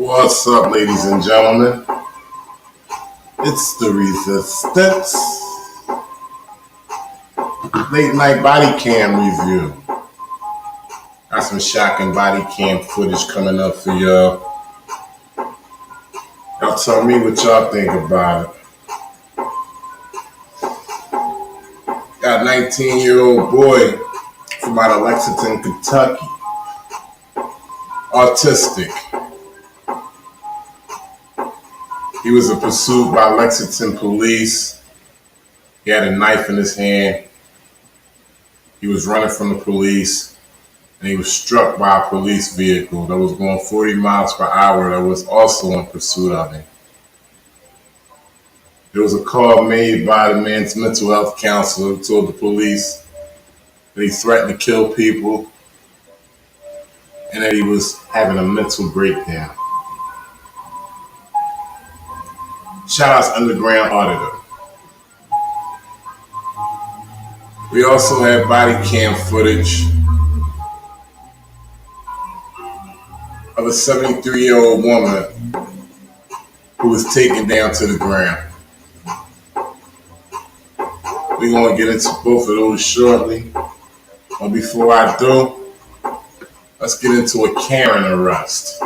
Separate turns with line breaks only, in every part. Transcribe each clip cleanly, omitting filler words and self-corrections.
What's up, ladies and gentlemen? It's the Resistance Late Night Body Cam Review. Got some shocking body cam footage coming up for y'all. Y'all tell me what y'all think about it. Got a 19-year-old boy from out of Lexington, Kentucky. Autistic. He was pursued by Lexington police. He had a knife in his hand. He was running from the police, and he was struck by a police vehicle that was going 40 miles per hour that was also in pursuit of him. There was a call made by the man's mental health counselor who told the police that he threatened to kill people and that he was having a mental breakdown. Shout out to Underground Auditor. We also have body cam footage of a 73-year-old woman who was taken down to the ground. We're going to get into both of those shortly. But before I do, let's get into a Karen arrest.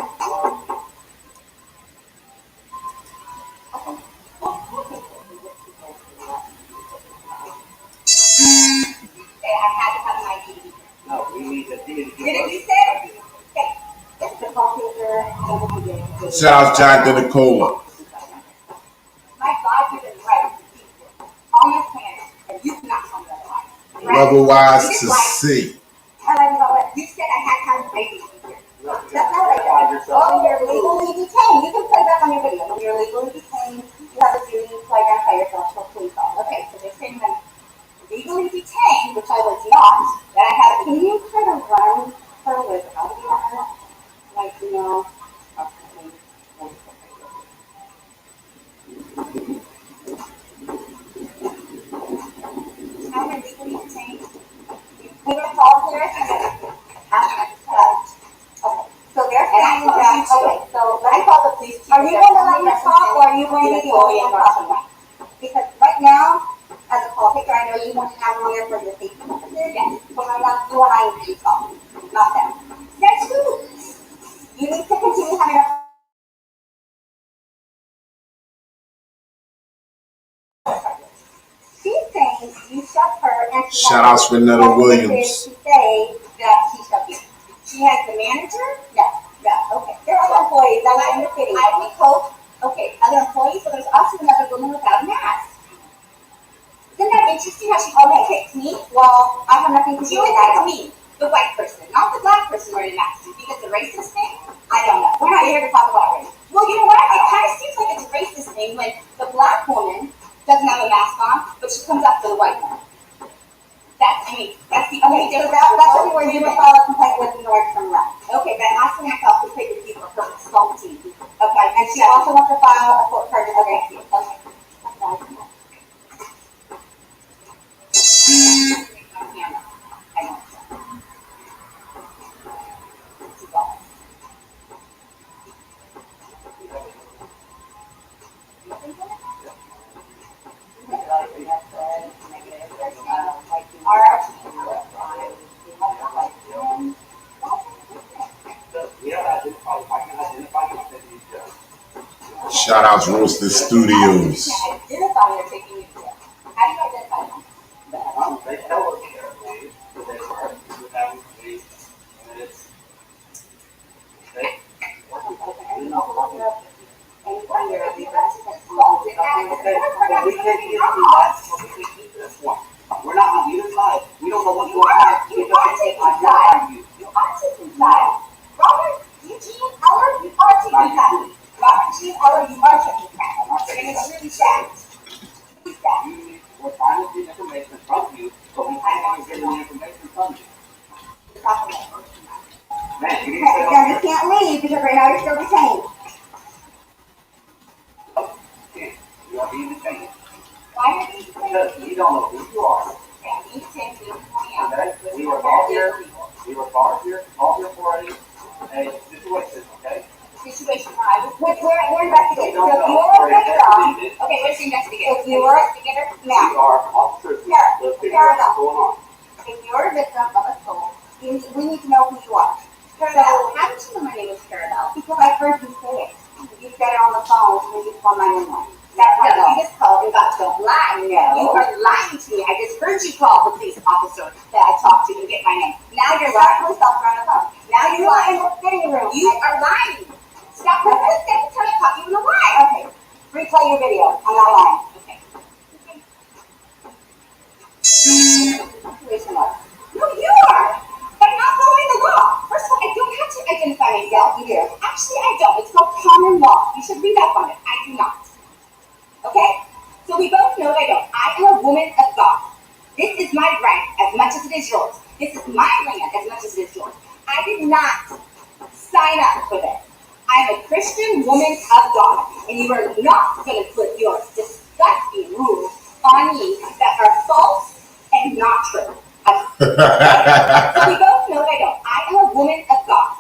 Shout out John Denicola. Otherwise to see.
You said I had to have a baby here. That's not what I said. Oh, you're legally detained. You can play back on your video. When you're legally detained, you have a duty to identify yourself for police call. Okay, so they're saying I'm legally detained, which I was not, that I had. Can you try to run her without me? Like, you know. How am I legally detained? We're going to call here. Okay, so they're saying that, okay, so let me call the police chief. Are you going to let me talk, or are you going to be only talking? Because right now, as a call taker, I know you want to have me here for your safety purposes. Yes, but I'm not doing I need to talk, not them. That's true. You need to continue having a she's saying you shut her, and she
shout out to Renetta Williams.
To say that she shut you. She has the manager? Yes. Yeah, okay. There are other employees that are in the city. I would coach. Okay, other employees, but there's also another woman without a mask. Isn't that interesting how she only picked me? Well, I have nothing to do with that. Me, the white person, not the black person wearing masks. Because the racist thing? I don't know. We're not here to talk about race. Well, you know what? It kind of seems like it's a racist thing when the black woman doesn't have a mask on, but she comes up to the white one. That's the only difference. That's only where you would file a complaint with North from left. Okay, but I'm asking myself to take the people for small team. Okay, and she also wants to file a court charge against you. Okay.
Shout out to Roasted Studios.
We're not on either side. We don't know what's going on. You are taking sides. You are taking sides. Robert Eugene Eller, you are taking sides. Robert G. Eller, you are taking sides. And it's really sad. Really sad. We're trying to get information from you, but we can't get any information from you. Man, you can't leave because right now you're still detained. You are being detained. Why are you detained? Because we don't know who you are. Yeah, you detained me. Okay? We were all here for a situation, okay? situation. We're investigating. So if you're a victim, okay, where's the investigator? If you're an investigator, now. Parallel. If you're a victim of assault, we need to know who you are. Parallel, how did you know my name was Parallel? Because I heard you say it. You said it on the phone when you called my name. That's why you just called and got to lie. No. You are lying to me. I just heard you call the police officer that I talked to get my name. Now you're lying. Police officer on the phone. Now you're lying in the sitting room. You are lying. Stop. Let's just say the time caught you in a lie. Okay. Replay your video. I'm not lying. Okay. Situation was. No, you are. By not following the law. First of all, I don't have to identify myself. You do. Actually, I don't. It's called common law. You should read up on it. I do not. Okay? So we both know that I don't. I am a woman of God. This is my right as much as it is yours. This is my land as much as it is yours. I did not sign up for this. I am a Christian woman of God, and you are not going to put your disgusting rules on me that are false and not true. So we both know that I don't. I am a woman of God.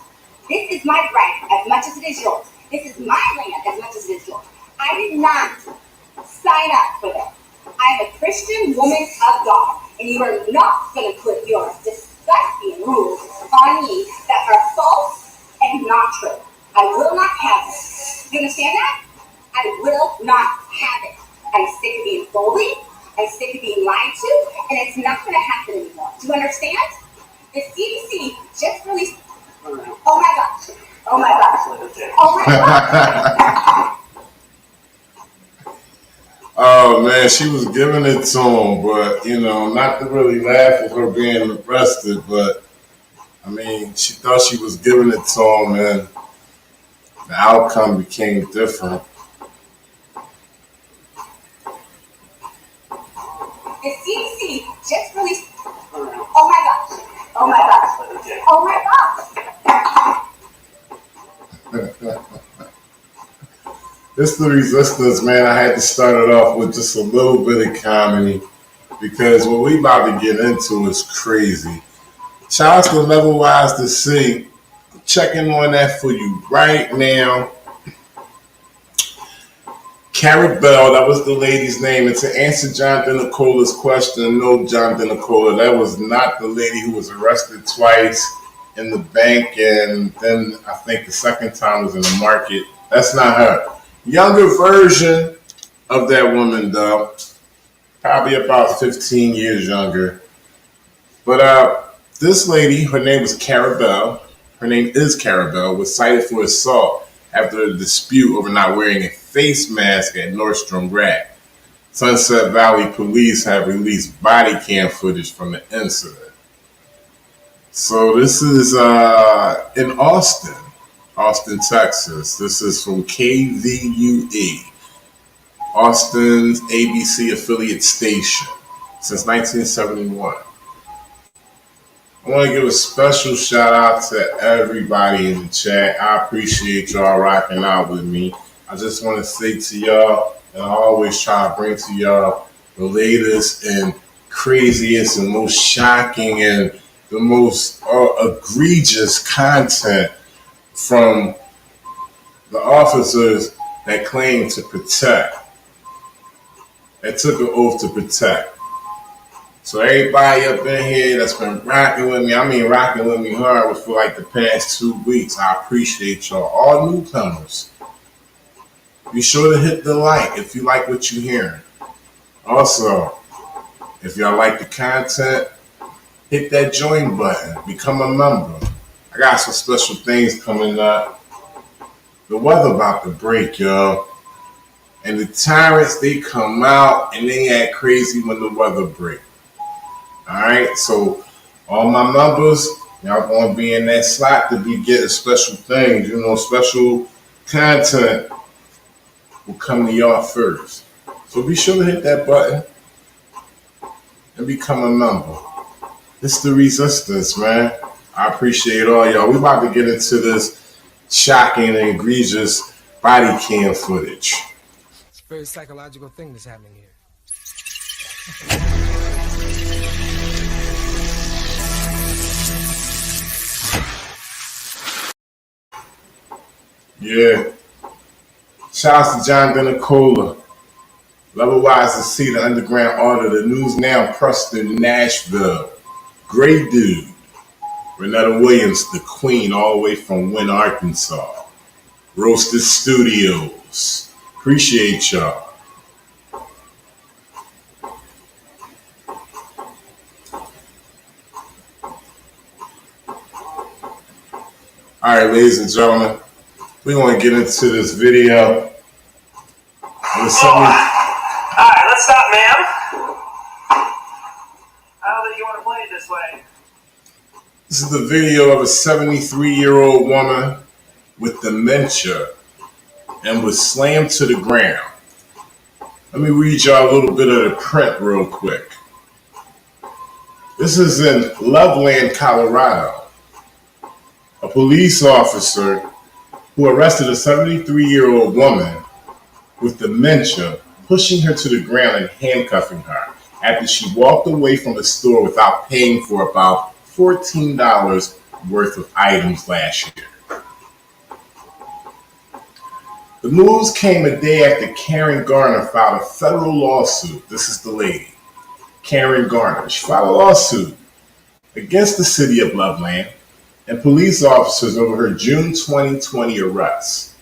This is my right as much as it is yours. This is my land as much as it is yours. I did not sign up for this. I am a Christian woman of God, and you are not going to put your disgusting rules on me that are false and not true. I will not have it. You understand that? I will not have it. I'm sick of being bullied. I'm sick of being lied to, and it's not going to happen anymore. Do you understand? The CDC just released. Oh my gosh. Oh my gosh. Oh my gosh.
Oh man, she was giving it to him, but not to really laugh at her being arrested, but I mean, she thought she was giving it to him, and the outcome became different.
The CDC just released. Oh my gosh. Oh my gosh. Oh my gosh.
It's the resistance, man. I had to start it off with just a little bit of comedy because what we about to get into is crazy. Shout out to Level Wise to see. Checking on that for you right now. Carabelle, that was the lady's name. And to answer Jonathan Nicola's question, no, Jonathan Nicola, that was not the lady who was arrested twice in the bank, and then I think the second time was in the market. That's not her. Younger version of that woman, though. Probably about 15 years younger. But this lady, her name was Carabelle. Her name is Carabelle, was cited for assault after a dispute over not wearing a face mask at Nordstrom Rack. Sunset Valley police have released body cam footage from the incident. So this is in Austin, Texas. This is from KVUE, Austin's ABC affiliate station, since 1971. I want to give a special shout out to everybody in the chat. I appreciate y'all rocking out with me. I just want to say to y'all, and I always try to bring to y'all the latest and craziest and most shocking and the most egregious content from the officers that claim to protect, that took an oath to protect. So everybody up in here that's been rocking with me, rocking with me hard for like the past 2 weeks, I appreciate y'all. All newcomers, be sure to hit the like if you like what you're hearing. Also, if y'all like the content, hit that join button, become a member. I got some special things coming up. The weather about to break, y'all. And the tyrants, they come out and they act crazy when the weather breaks. Alright, so all my members, y'all gonna be in that slot to be getting special things, special content will come to y'all first. So be sure to hit that button and become a member. It's the resistance, man. I appreciate all y'all. We about to get into this shocking and egregious body cam footage.
It's a very psychological thing that's happening here.
Yeah. Shouts to John Denicola. Otherwise, to see the underground order, the news now, Preston, Nashville. Great dude. Renetta Williams, the queen, all the way from Wynn, Arkansas. Roasted Studios. Appreciate y'all. All right, ladies and gentlemen, we're going to get into this video.
All right, let's stop, ma'am. How do you want to play it this way?
This is the video of a 73-year-old woman with dementia and was slammed to the ground. Let me read y'all a little bit of the print real quick. This is in Loveland, Colorado. A police officer who arrested a 73-year-old woman with dementia, pushing her to the ground and handcuffing her after she walked away from the store without paying for about $14 worth of items last year. The moves came a day after Karen Garner filed a federal lawsuit. This is the lady, Karen Garner. She filed a lawsuit against the city of Loveland and police officers over her June 2020 arrest.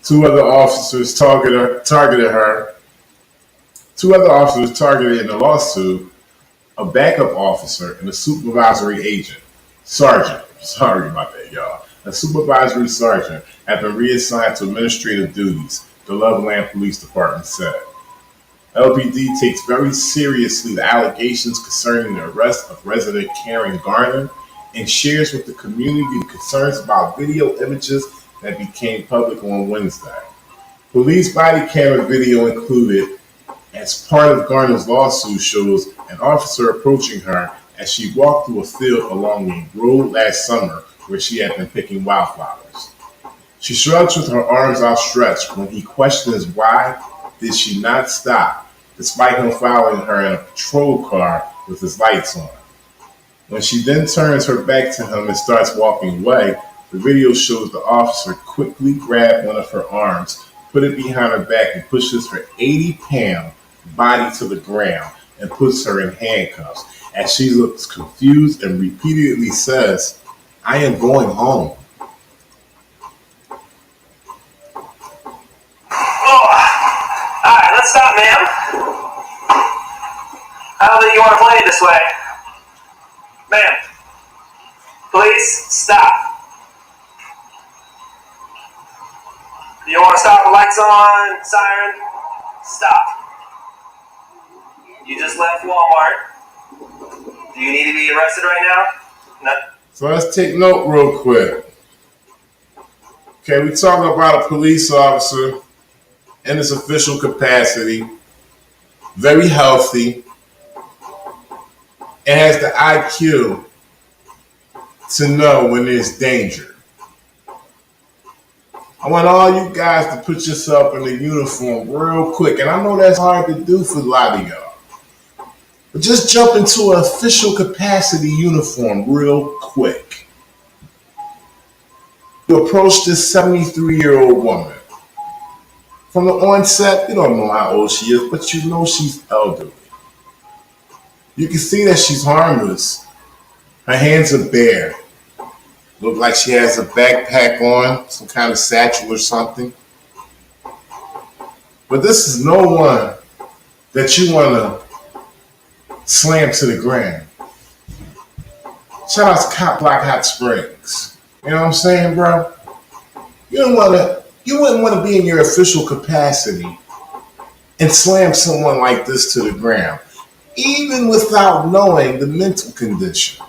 Two other officers targeted her. Two other officers targeted in the lawsuit, a backup officer and a supervisory agent. Sergeant, sorry about that, y'all. A supervisory sergeant had been reassigned to administrative duties, the Loveland Police Department said. LPD takes very seriously the allegations concerning the arrest of resident Karen Garner and shares with the community the concerns about video images that became public on Wednesday. Police body camera video included as part of Garner's lawsuit shows an officer approaching her as she walked through a field along a road last summer where she had been picking wildflowers. She shrugs with her arms outstretched when he questions why did she not stop, despite him following her in a patrol car with his lights on. When she then turns her back to him and starts walking away, the video shows the officer quickly grab one of her arms, put it behind her back, and pushes her 80-pound body to the ground and puts her in handcuffs as she looks confused and repeatedly says, "I am going home."
Alright, let's stop, ma'am. How do you want to play it this way? Ma'am, please stop. Do you want to stop with lights on, siren? Stop. You just left Walmart. Do you need to be arrested right now? No.
So let's take note real quick. Okay, we're talking about a police officer in his official capacity, very healthy, and has the IQ to know when there's danger. I want all you guys to put yourself in the uniform real quick, and I know that's hard to do for a lot of y'all. But just jump into an official capacity uniform real quick. You approach this 73-year-old woman. From the onset, you don't know how old she is, but you know she's elderly. You can see that she's harmless. Her hands are bare. Look like she has a backpack on, some kind of satchel or something. But this is no one that you want to slam to the ground. Shout out to Cop Block Hot Springs. You know what I'm saying, bro? You wouldn't want to be in your official capacity and slam someone like this to the ground, even without knowing the mental condition.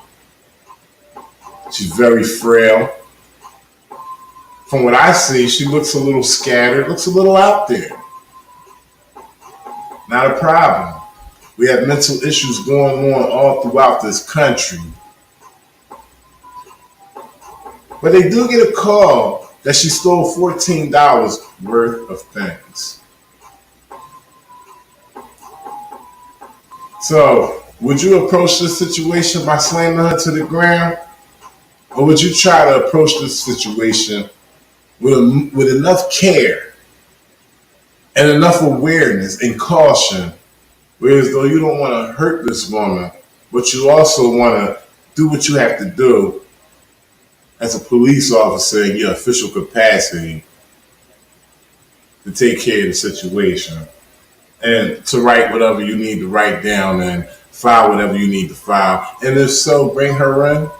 She's very frail. From what I see, she looks a little scattered, looks a little out there. Not a problem. We have mental issues going on all throughout this country. But they do get a call that she stole $14 worth of things. So, would you approach this situation by slamming her to the ground? Or would you try to approach this situation with enough care and enough awareness and caution, whereas though you don't want to hurt this woman, but you also want to do what you have to do as a police officer in your official capacity to take care of the situation and to write whatever you need to write down and file whatever you need to file. And if so, bring her in,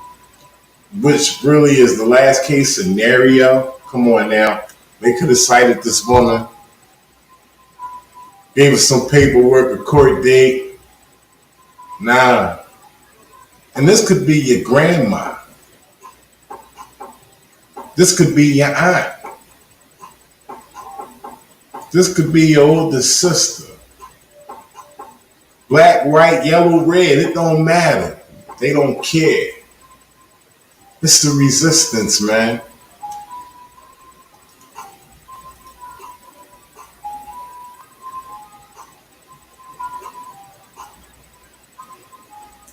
which really is the last case scenario. Come on now. They could have cited this woman, gave us some paperwork, a court date. Nah. And this could be your grandma. This could be your aunt. This could be your oldest sister. Black, white, yellow, red, it don't matter. They don't care. It's the resistance, man.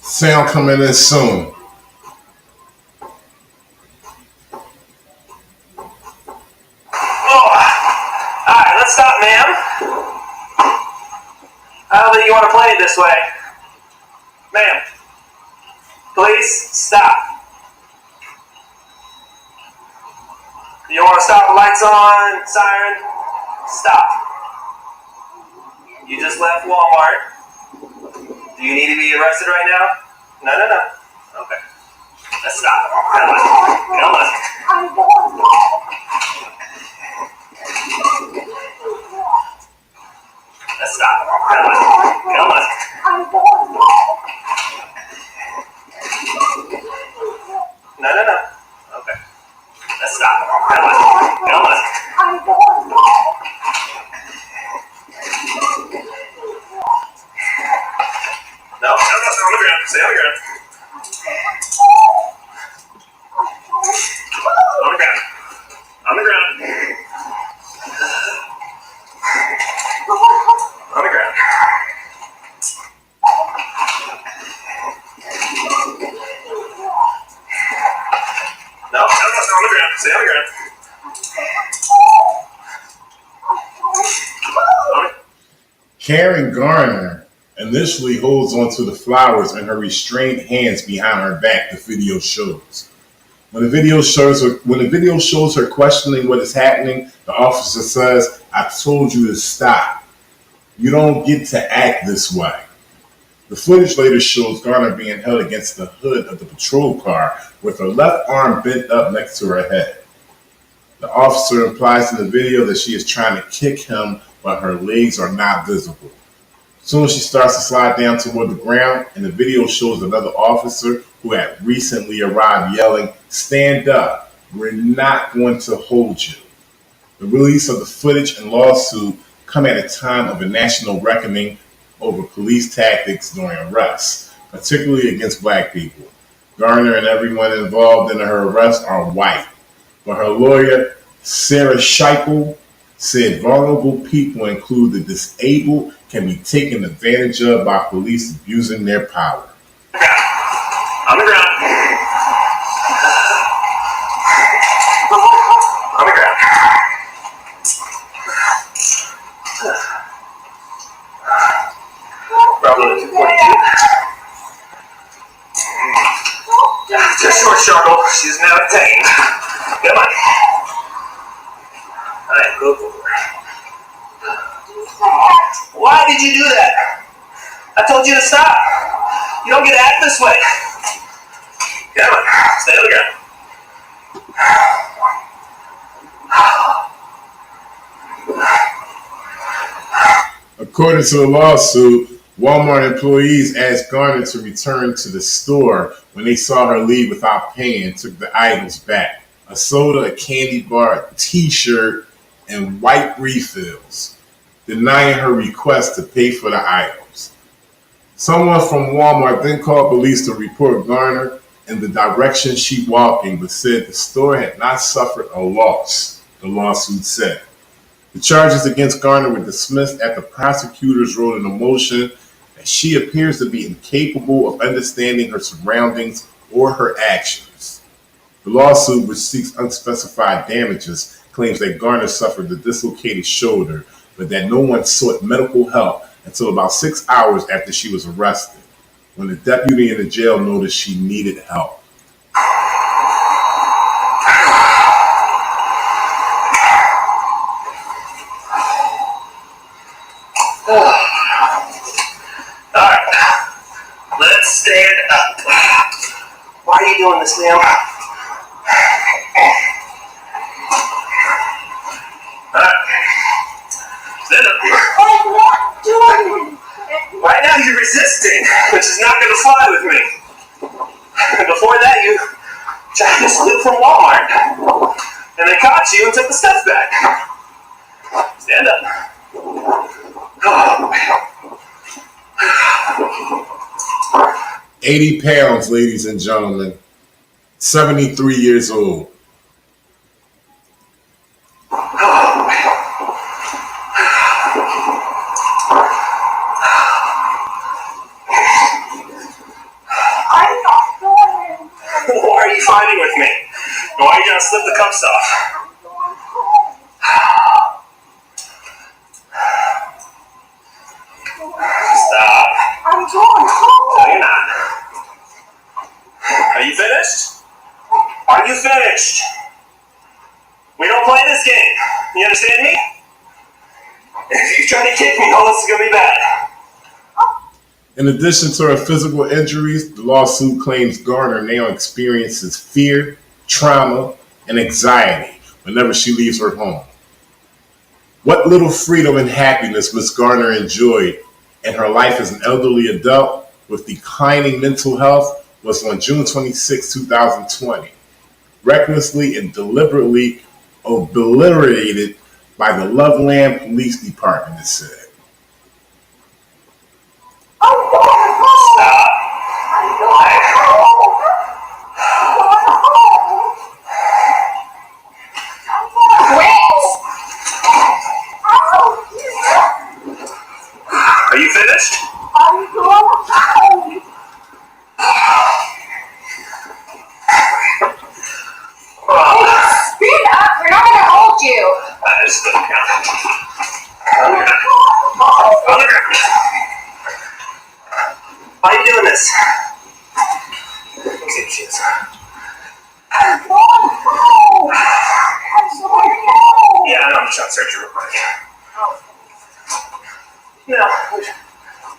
Sound coming in soon.
Alright, let's stop, ma'am. How do you want to play it this way? Ma'am, please stop. You want to stop the lights on, siren? Stop. You just left Walmart. Do you need to be arrested right now? No. Okay. Let's stop. Come on. Let's stop. Come on. No. Okay. Let's stop. Come on. No, on the ground. Stay on the ground. On the ground. No, on the ground. Stay on the ground.
Karen Garner initially holds onto the flowers in her restrained hands behind her back, the video shows. When the video shows her questioning what is happening, the officer says, "I told you to stop. You don't get to act this way." The footage later shows Garner being held against the hood of the patrol car with her left arm bent up next to her head. The officer implies in the video that she is trying to kick him, but her legs are not visible. Soon she starts to slide down toward the ground, and the video shows another officer who had recently arrived yelling, "Stand up, we're not going to hold you." The release of the footage and lawsuit come at a time of a national reckoning over police tactics during arrests, particularly against black people. Garner and everyone involved in her arrest are white, but her lawyer, Sarah Scheiple, said vulnerable people, include the disabled, can be taken advantage of by police abusing their power.
On the ground. On the ground. Bravo 242. Just a short struggle. She's now detained. Come on. Alright, go for her. Why did you do that? I told you to stop. You don't get to act this way. Come on, stay on the ground.
According to the lawsuit, Walmart employees asked Garner to return to the store when they saw her leave without paying and took the items back: a soda, a candy bar, a t-shirt, and white refills, denying her request to pay for the items. Someone from Walmart then called police to report Garner in the direction she walking, but said the store had not suffered a loss, the lawsuit said. The charges against Garner were dismissed after prosecutors wrote in a motion that she appears to be incapable of understanding her surroundings or her actions. The lawsuit, which seeks unspecified damages, claims that Garner suffered a dislocated shoulder, but that no one sought medical help until about 6 hours after she was arrested, when the deputy in the jail noticed she needed help.
Alright, let's stand up. Why are you doing this, ma'am? Alright, stand up.
I'm not doing it.
Right now you're resisting, which is not going to fly with me. Before that, you tried to steal from Walmart, and they caught you and took the stuff back. Stand up.
80 pounds, ladies and gentlemen. 73 years old.
I'm not doing it.
Why are you fighting with me? Why are you going to slip the cuffs off? Stop.
I'm going home.
No, you're not. Are you finished? Are you finished? We don't play this game. You understand me? If you try to kick me, all this is going to be bad.
In addition to her physical injuries, the lawsuit claims Garner now experiences fear, trauma, and anxiety whenever she leaves her home. What little freedom and happiness Miss Garner enjoyed in her life as an elderly adult with declining mental health was on June 26, 2020, recklessly and deliberately obliterated by the Loveland Police Department, it said.
I'm going home.
Stop.
I'm going home. I'm going home. I'm going home.
Are you finished?
I'm going home. Stand up. We're not going to hold you.
I just put it down. On the ground. On the ground. Why are you doing this? Let me see what she is.
I'm going home. I'm going home.
Yeah, I know, I'm just trying to search you real quick. No,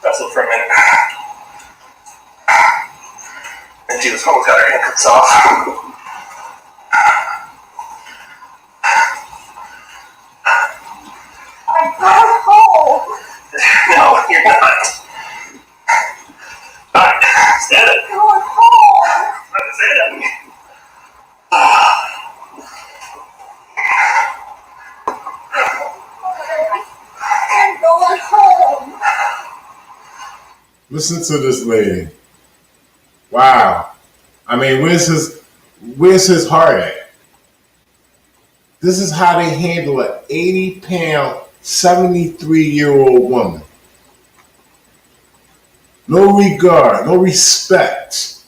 wrestle for a minute. And she was almost got her handcuffs off.
I'm going home.
No, you're not. Alright, stand up.
I'm going home.
Stand up.
I'm going home.
Listen to this lady. Wow. I mean, where's his heart at? This is how they handle an 80-pound, 73-year-old woman. No regard, no respect.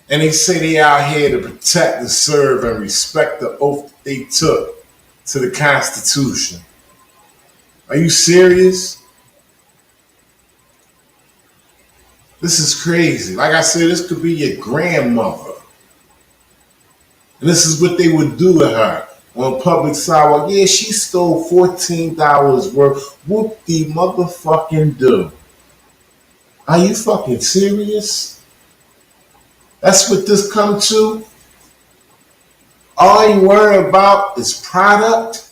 And they say they out here to protect and serve and respect the oath they took to the Constitution. Are you serious? This is crazy. Like I said, this could be your grandmother. And this is what they would do to her on public sidewalk. Yeah, she stole $14 worth. Whoop the motherfucking do. Are you fucking serious? That's what this come to? All you worry about is product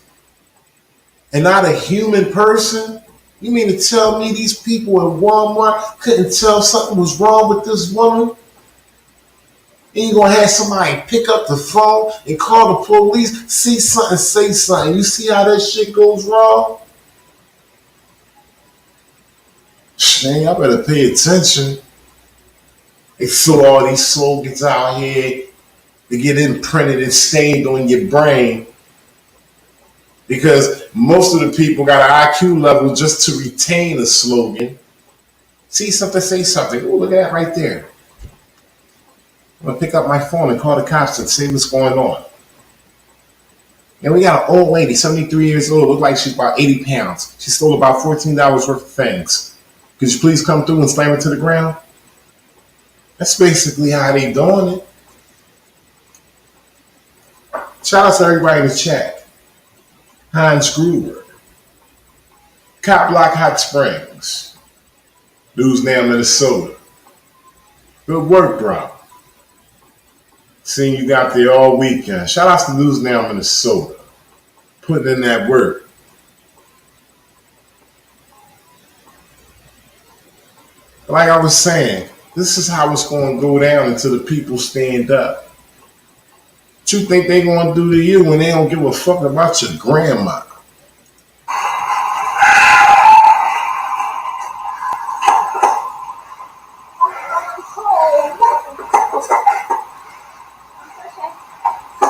and not a human person? You mean to tell me these people in Walmart couldn't tell something was wrong with this woman? And you're going to have somebody pick up the phone and call the police, see something, say something. You see how that shit goes wrong? Man, y'all better pay attention. They throw all these slogans out here to get imprinted and stained on your brain. Because most of the people got an IQ level just to retain a slogan. See something, say something. Oh, look at that right there. I'm going to pick up my phone and call the cops and see what's going on. And we got an old lady, 73 years old, looked like she's about 80 pounds. She stole about $14 worth of things. Could you please come through and slam it to the ground? That's basically how they doing it. Shout out to everybody in the chat. Heinz Gruber. Cop Block Hot Springs. Dudes now Minnesota. Good work, bro. Seeing you got there all weekend. Shout out to News Now Minnesota. Putting in that work. Like I was saying, this is how it's going to go down until the people stand up. What you think they going to do to you when they don't give a fuck about your grandma?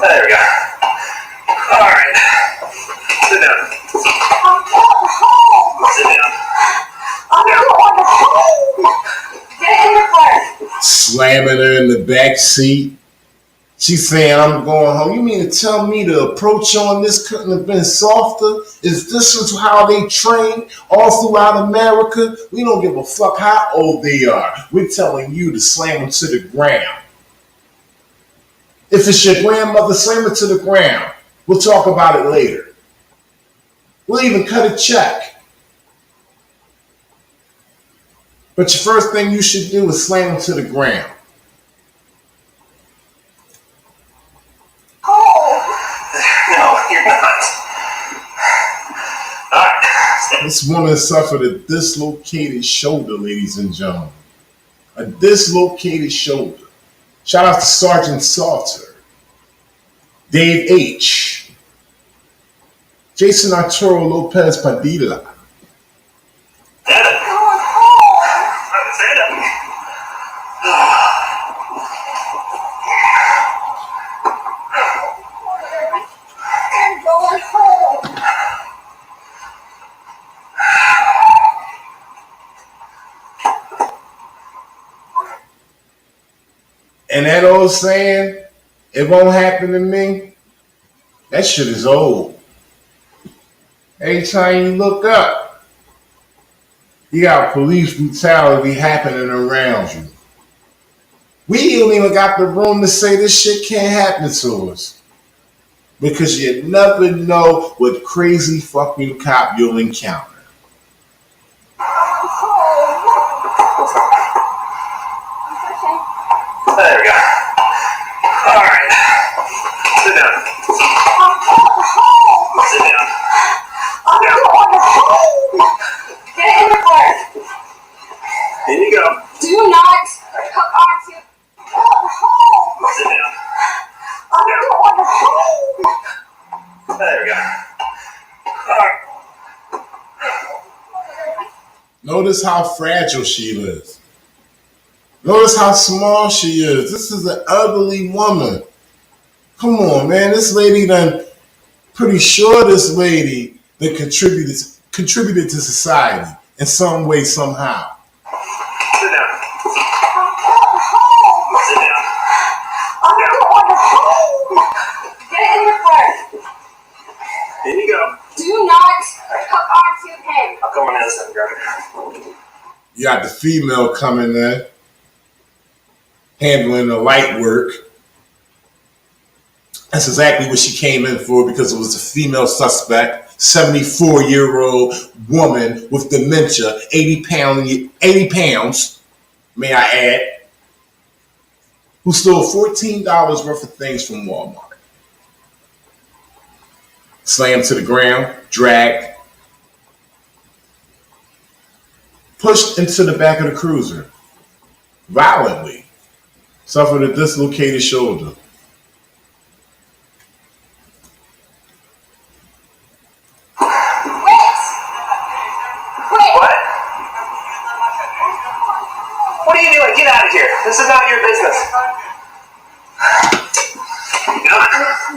There we go. All right. Sit down. Sit down.
Get in the car.
Slamming her in the back seat. She's saying, I'm going home. You mean to tell me the approach on this couldn't have been softer? Is this how they train all throughout America? We don't give a fuck how old they are. We're telling you to slam them to the ground. If it's your grandmother, slam her to the ground. We'll talk about it later. We'll even cut a check. But your first thing you should do is slam them to the ground.
No, you're not. All right.
This woman suffered a dislocated shoulder, ladies and gentlemen. A dislocated shoulder. Shout out to Sergeant Salter, Dave H., Jason Arturo Lopez Padilla.
Stand up. Stand up.
I'm going home.
And that old saying, it won't happen to me, that shit is old. Every time you look up, you got police brutality happening around you. We don't even got the room to say this shit can't happen to us. Because you never know what crazy fucking cop you'll encounter.
There we go. All right. Sit down. Sit down.
Get in the car.
Here you go.
Do not hook onto.
Sit down. There we go. All right.
Notice how fragile she is. Notice how small she is. This is an ugly woman. Come on, man. This lady done, pretty sure this lady that contributed to society in some way, somehow.
Sit down. Sit down.
Get in the car.
Here you go.
Do not hook onto him.
I'll come on the other side, grab it.
You got the female coming in, handling the light work. That's exactly what she came in for because it was a female suspect, 74-year-old woman with dementia, 80 pounds, may I add, who stole $14 worth of things from Walmart. Slammed to the ground, dragged, pushed into the back of the cruiser, violently, suffered a dislocated shoulder.
What are you doing? Get out of here. This is not your business.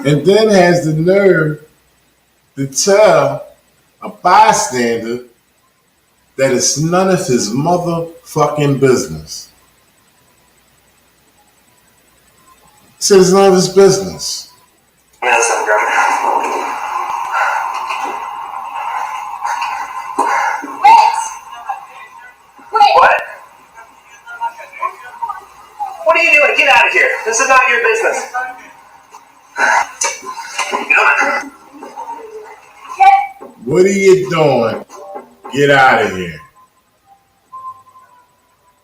And then has the nerve to tell a bystander that it's none of his motherfucking business. He said it's none of his business.
Come on the other side, grab it. This is not your business. Come on.
What are you doing? Get out of here.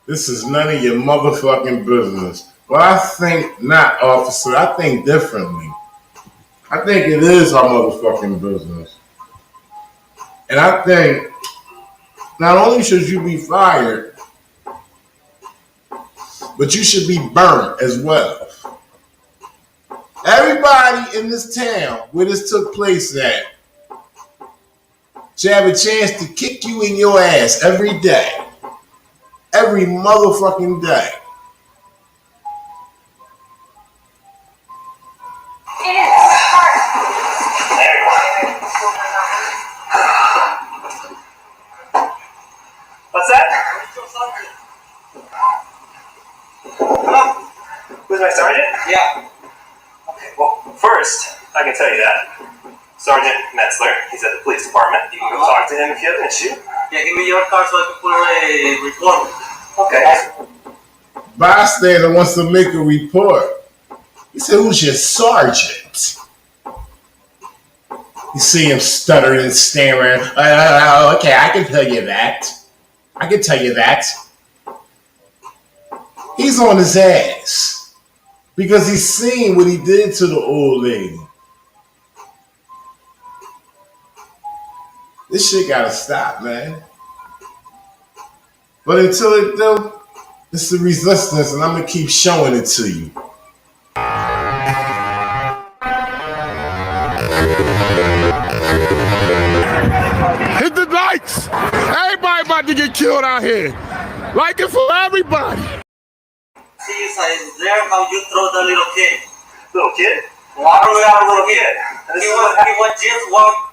This is none of your motherfucking business. Well, I think not, officer. I think differently. I think it is our motherfucking business. And I think not only should you be fired, but you should be burnt as well. Everybody in this town where this took place at should have a chance to kick you in your ass every day. Every motherfucking day.
What's that? Hello? Who's my sergeant? Yeah. Okay, well, first, I can tell you that. Sergeant Metzler, he's at the police department. You can go talk to him if you have an issue. Yeah, give me your card so I can put a report. Okay.
Bystander wants to make a report. He said, who's your sergeant? You see him stuttering and stammering. Okay, I can tell you that. I can tell you that. He's on his ass because he's seen what he did to the old lady. This shit gotta stop, man. But until it do, it's the resistance, and I'm gonna keep showing it to you.
Hit the lights! Everybody about to get killed out here. Like it for everybody.
See is there how you throw the little kid. Little kid? Why do we have a little kid? He was just walking.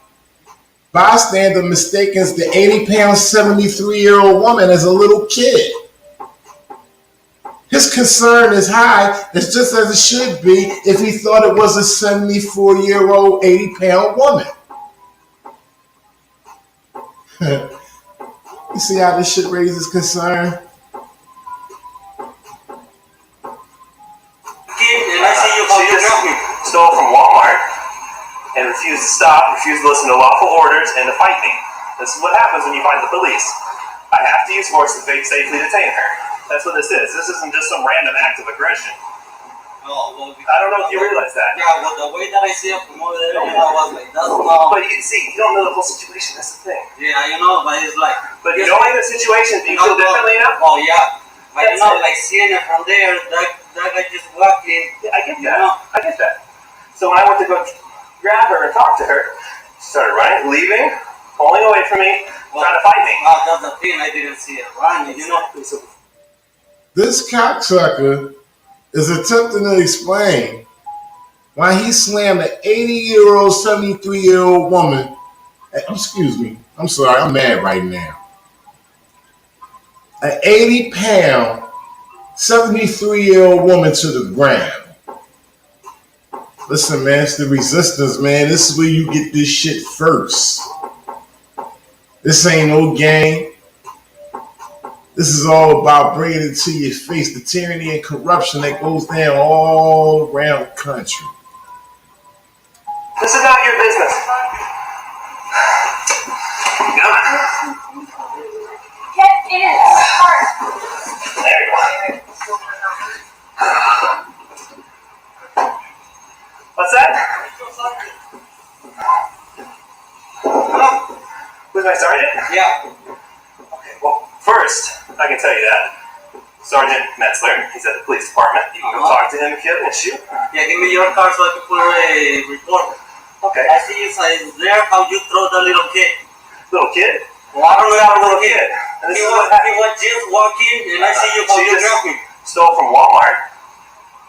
Bystander mistakes the 80-pound, 73-year-old woman as a little kid. His concern is high, it's just as it should be if he thought it was a 74-year-old, 80-pound woman. You see how this shit raises concern?
And I see you how you help me. Stole from Walmart and refused to stop, refused to listen to lawful orders, and to fight me. This is what happens when you fight the police. I have to use force to safely detain her. That's what this is. This isn't just some random act of aggression. No, well, I don't know if you realize that. Yeah, well, the way that I see it from over there, I was like, that's not... But you see, you don't know the whole situation, that's the thing. Yeah, but it's like... But knowing the situation, do you feel differently now? Oh, yeah. But like seeing it from there, that guy just walked in. Yeah, I get that. I get that. So when I went to go grab her and talk to her, she started running, leaving, pulling away from me, trying to fight me. That's the thing, I didn't see it running,
This cocksucker is attempting to explain why he slammed an 80-year-old, 73-year-old woman. Excuse me. I'm sorry. I'm mad right now. An 80-pound, 73-year-old woman to the ground. Listen, man, it's the resistance, man. This is where you get this shit first. This ain't no game. This is all about bringing it to your face, the tyranny and corruption that goes down all around the country.
This is not your business. Come on.
Get in.
There you go. What's that? Hello? Who's my sergeant? Yeah. Okay, well, first, I can tell you that. Sergeant Metzler, he's at the police department. You can go talk to him if you have an issue. Yeah, give me your card so I can put a report. Okay. I see is there how you throw the little kid. Little kid? Why do we have a little kid? He was just walking and I see you how you help me. Stole from Walmart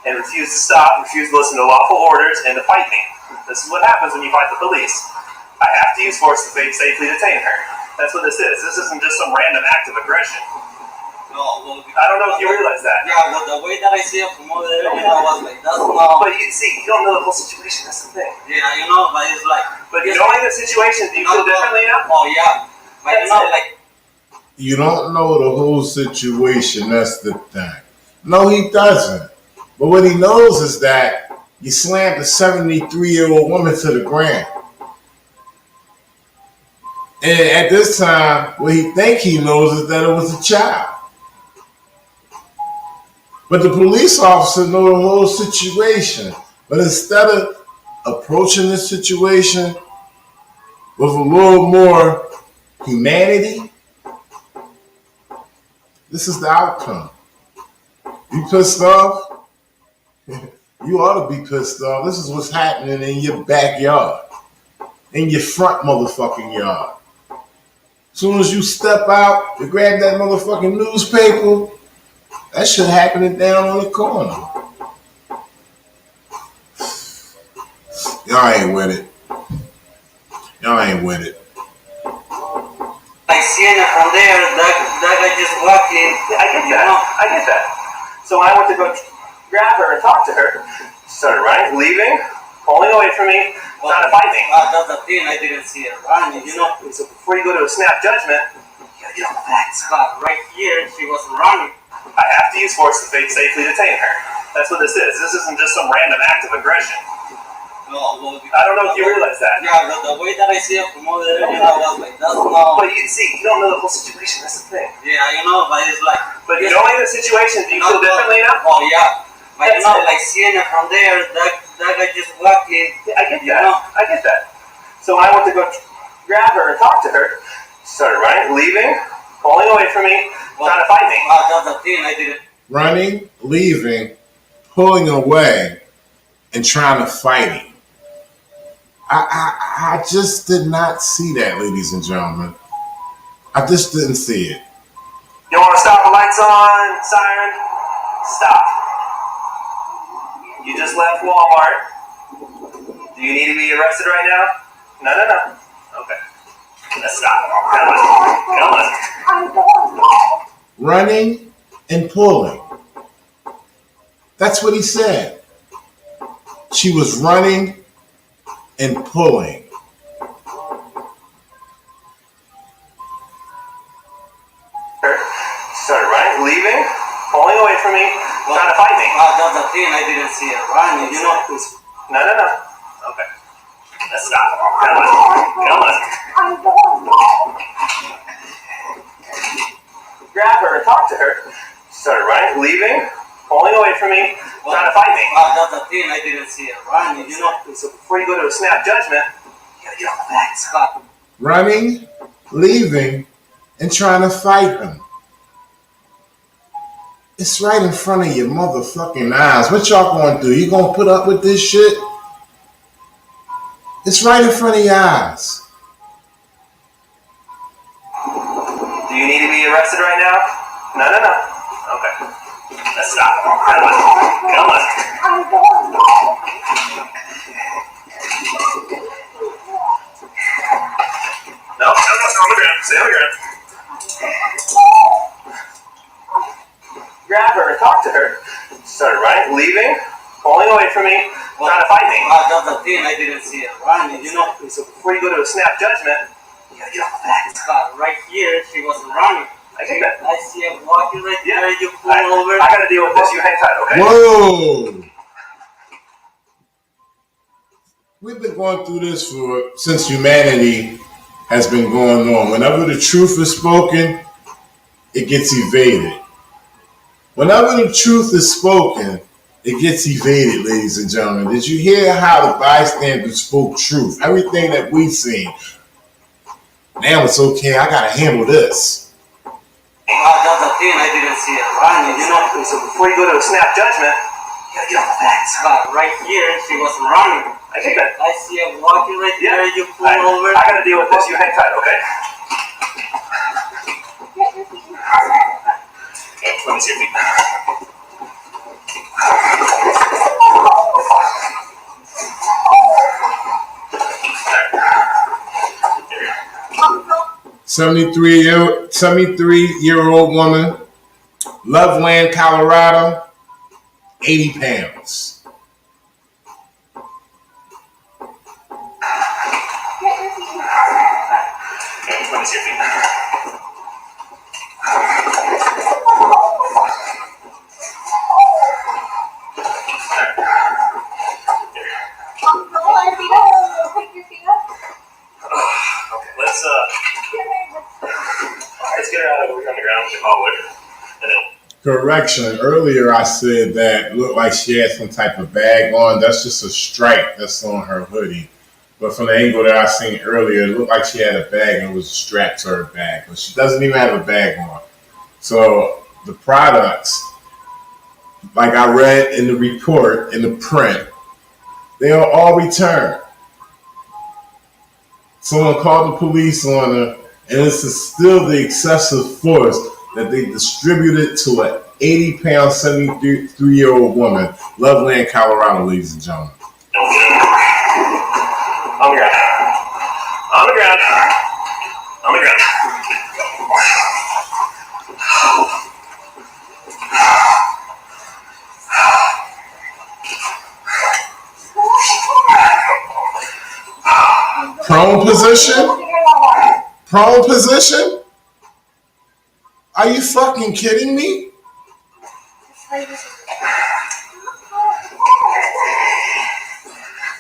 and refused to stop, refused to listen to lawful orders, and to fight me. This is what happens when you fight the police. I have to use force to safely detain her. That's what this is. This isn't just some random act of aggression. No, well, I don't know if you realize that. Yeah, well, the way that I see it from over there, I was like, that's not... But you see, you don't know the whole situation, that's the thing. Yeah, but it's like... But knowing the situation, do you feel differently now? Oh, yeah. But like...
You don't know the whole situation, that's the thing. No, he doesn't. But what he knows is that you slammed a 73-year-old woman to the ground. And at this time, what he thinks he knows is that it was a child. But the police officer knows the whole situation. But instead of approaching this situation with a little more humanity, this is the outcome. You pissed off? You ought to be pissed off. This is what's happening in your backyard, in your front motherfucking yard. As soon as you step out to grab that motherfucking newspaper, that shit happening down on the corner. Y'all ain't with it. Y'all ain't with it.
I see it from there, that guy just walking.
Yeah, I get that. I get that. So when I went to go grab her and talk to her, she started running, leaving, pulling away from me, trying to fight me.
That's the thing, I didn't see it running, you know.
So before you go to a snap judgment, you gotta get on the facts.
Right here, she was running.
I have to use force to safely detain her. That's what this is. This isn't just some random act of aggression.
No, well,
I don't know if you realize that.
Yeah, the way that I see it from over there, I was like, that's not.
But you see, you don't know the whole situation. That's the thing.
Yeah, you know, but it's like.
But knowing the situation, do you feel differently now?
Oh yeah, but you know, like seeing it from there, that guy just walking.
Yeah, I get that. I get that. So when I went to go grab her and talk to her, she started running, leaving, pulling away from me, trying to fight me.
That's the thing, I didn't.
Running, leaving, pulling away, and trying to fight him. I just did not see that, ladies and gentlemen. I just didn't see it.
You want to stop the lights on, siren? Stop. You just left Walmart. Do you need to be arrested right now? No. Okay. Let's stop. Come on.
Running and pulling. That's what he said. She was running and pulling.
Started running, leaving, pulling away from me, trying to fight me.
That's the thing, I didn't see it running, you know.
No. Okay. Let's stop. Come on. Grab her and talk to her. Started running, leaving, pulling away from me, trying to fight me.
That's the thing, I didn't see it running, you know.
So before you go to a snap judgment, you gotta get on the facts.
Running, leaving, and trying to fight him. It's right in front of your motherfucking eyes. What y'all gonna do? You gonna put up with this shit? It's right in front of your eyes.
Do you need to be arrested right now? No. Okay. Let's stop. Come on. No. Stay on the ground. Grab her and talk to her. Started running, leaving, pulling away from me, trying to fight me.
That's the thing, I didn't see it running, you know.
So before you go to a snap judgment, you gotta get on the facts.
Right here, she was running.
I get that.
I see her walking right there, you pull over.
I gotta deal with this. You hang tight, okay?
Whoa! We've been going through this since humanity has been going on. Whenever the truth is spoken, it gets evaded. Whenever the truth is spoken, it gets evaded, ladies and gentlemen. Did you hear how the bystanders spoke truth? Everything that we've seen. Now it's okay, I gotta handle this.
That's the thing, I didn't see it running, you know.
So before you go to a snap judgment, you gotta get on the facts.
Right here, she was running.
I get that.
I see her walking right there, you pull over.
I gotta deal with this. You hang tight, okay? Let me see your feet.
Here. 73-year-old woman, Loveland, Colorado, 80 pounds.
Let me see your feet. ground with the hardwood. And then
Correction. Earlier I said that looked like she had some type of bag on. That's just a stripe that's on her hoodie. But from the angle that I seen earlier, it looked like she had a bag and it was strapped to her bag. But she doesn't even have a bag on. So the products, like I read in the report, in the print, they are all returned. Someone called the police on her, and this is still the excessive force that they distributed to an 80-pound, 73-year-old woman, Loveland, Colorado, ladies and gentlemen.
On the ground. On the ground. On the ground.
Prone position? Prone position? Are you fucking kidding me?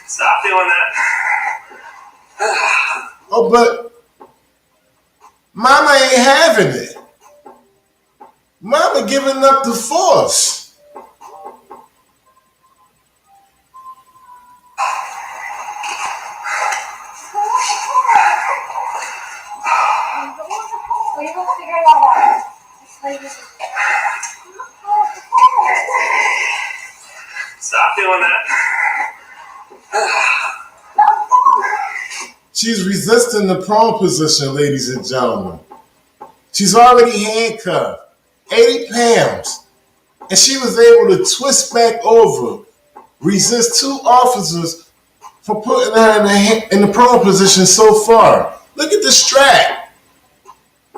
Stop doing that.
Oh, but Mama ain't having it. Mama giving up the force.
Stop doing that.
She's resisting the prone position, ladies and gentlemen. She's already handcuffed, 80 pounds, and she was able to twist back over, resist two officers for putting her in the prone position so far. Look at the strap.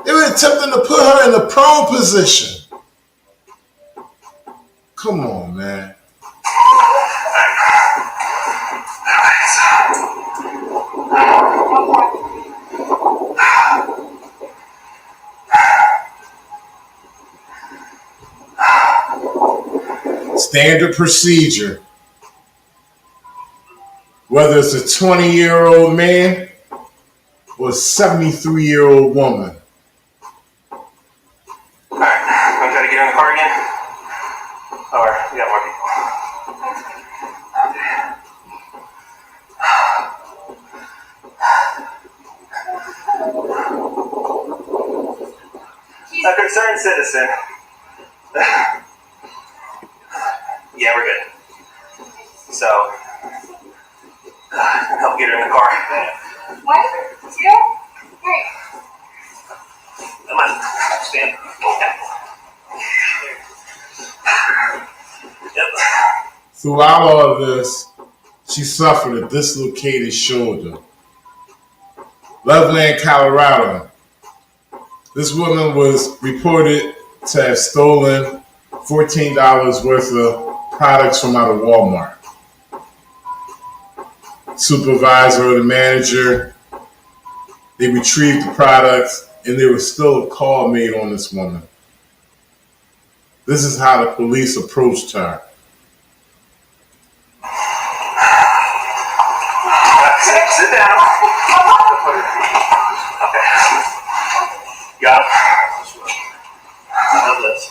They were attempting to put her in the prone position. Come on, man. Standard procedure. Whether it's a 20-year-old man or a 73-year-old woman.
Alright, want to try to get in the car again? Or we got more people? A concerned citizen. Yeah, we're good. So, help get her in the car.
1, 2, 3.
Come on, stand. Yep.
Throughout all of this, she suffered a dislocated shoulder. Loveland, Colorado. This woman was reported to have stolen $14 worth of products from out of Walmart. Supervisor or the manager, they retrieved the products, and there was still a call made on this woman. This is how the police approached her.
Sit down. Okay. Got it. Now this.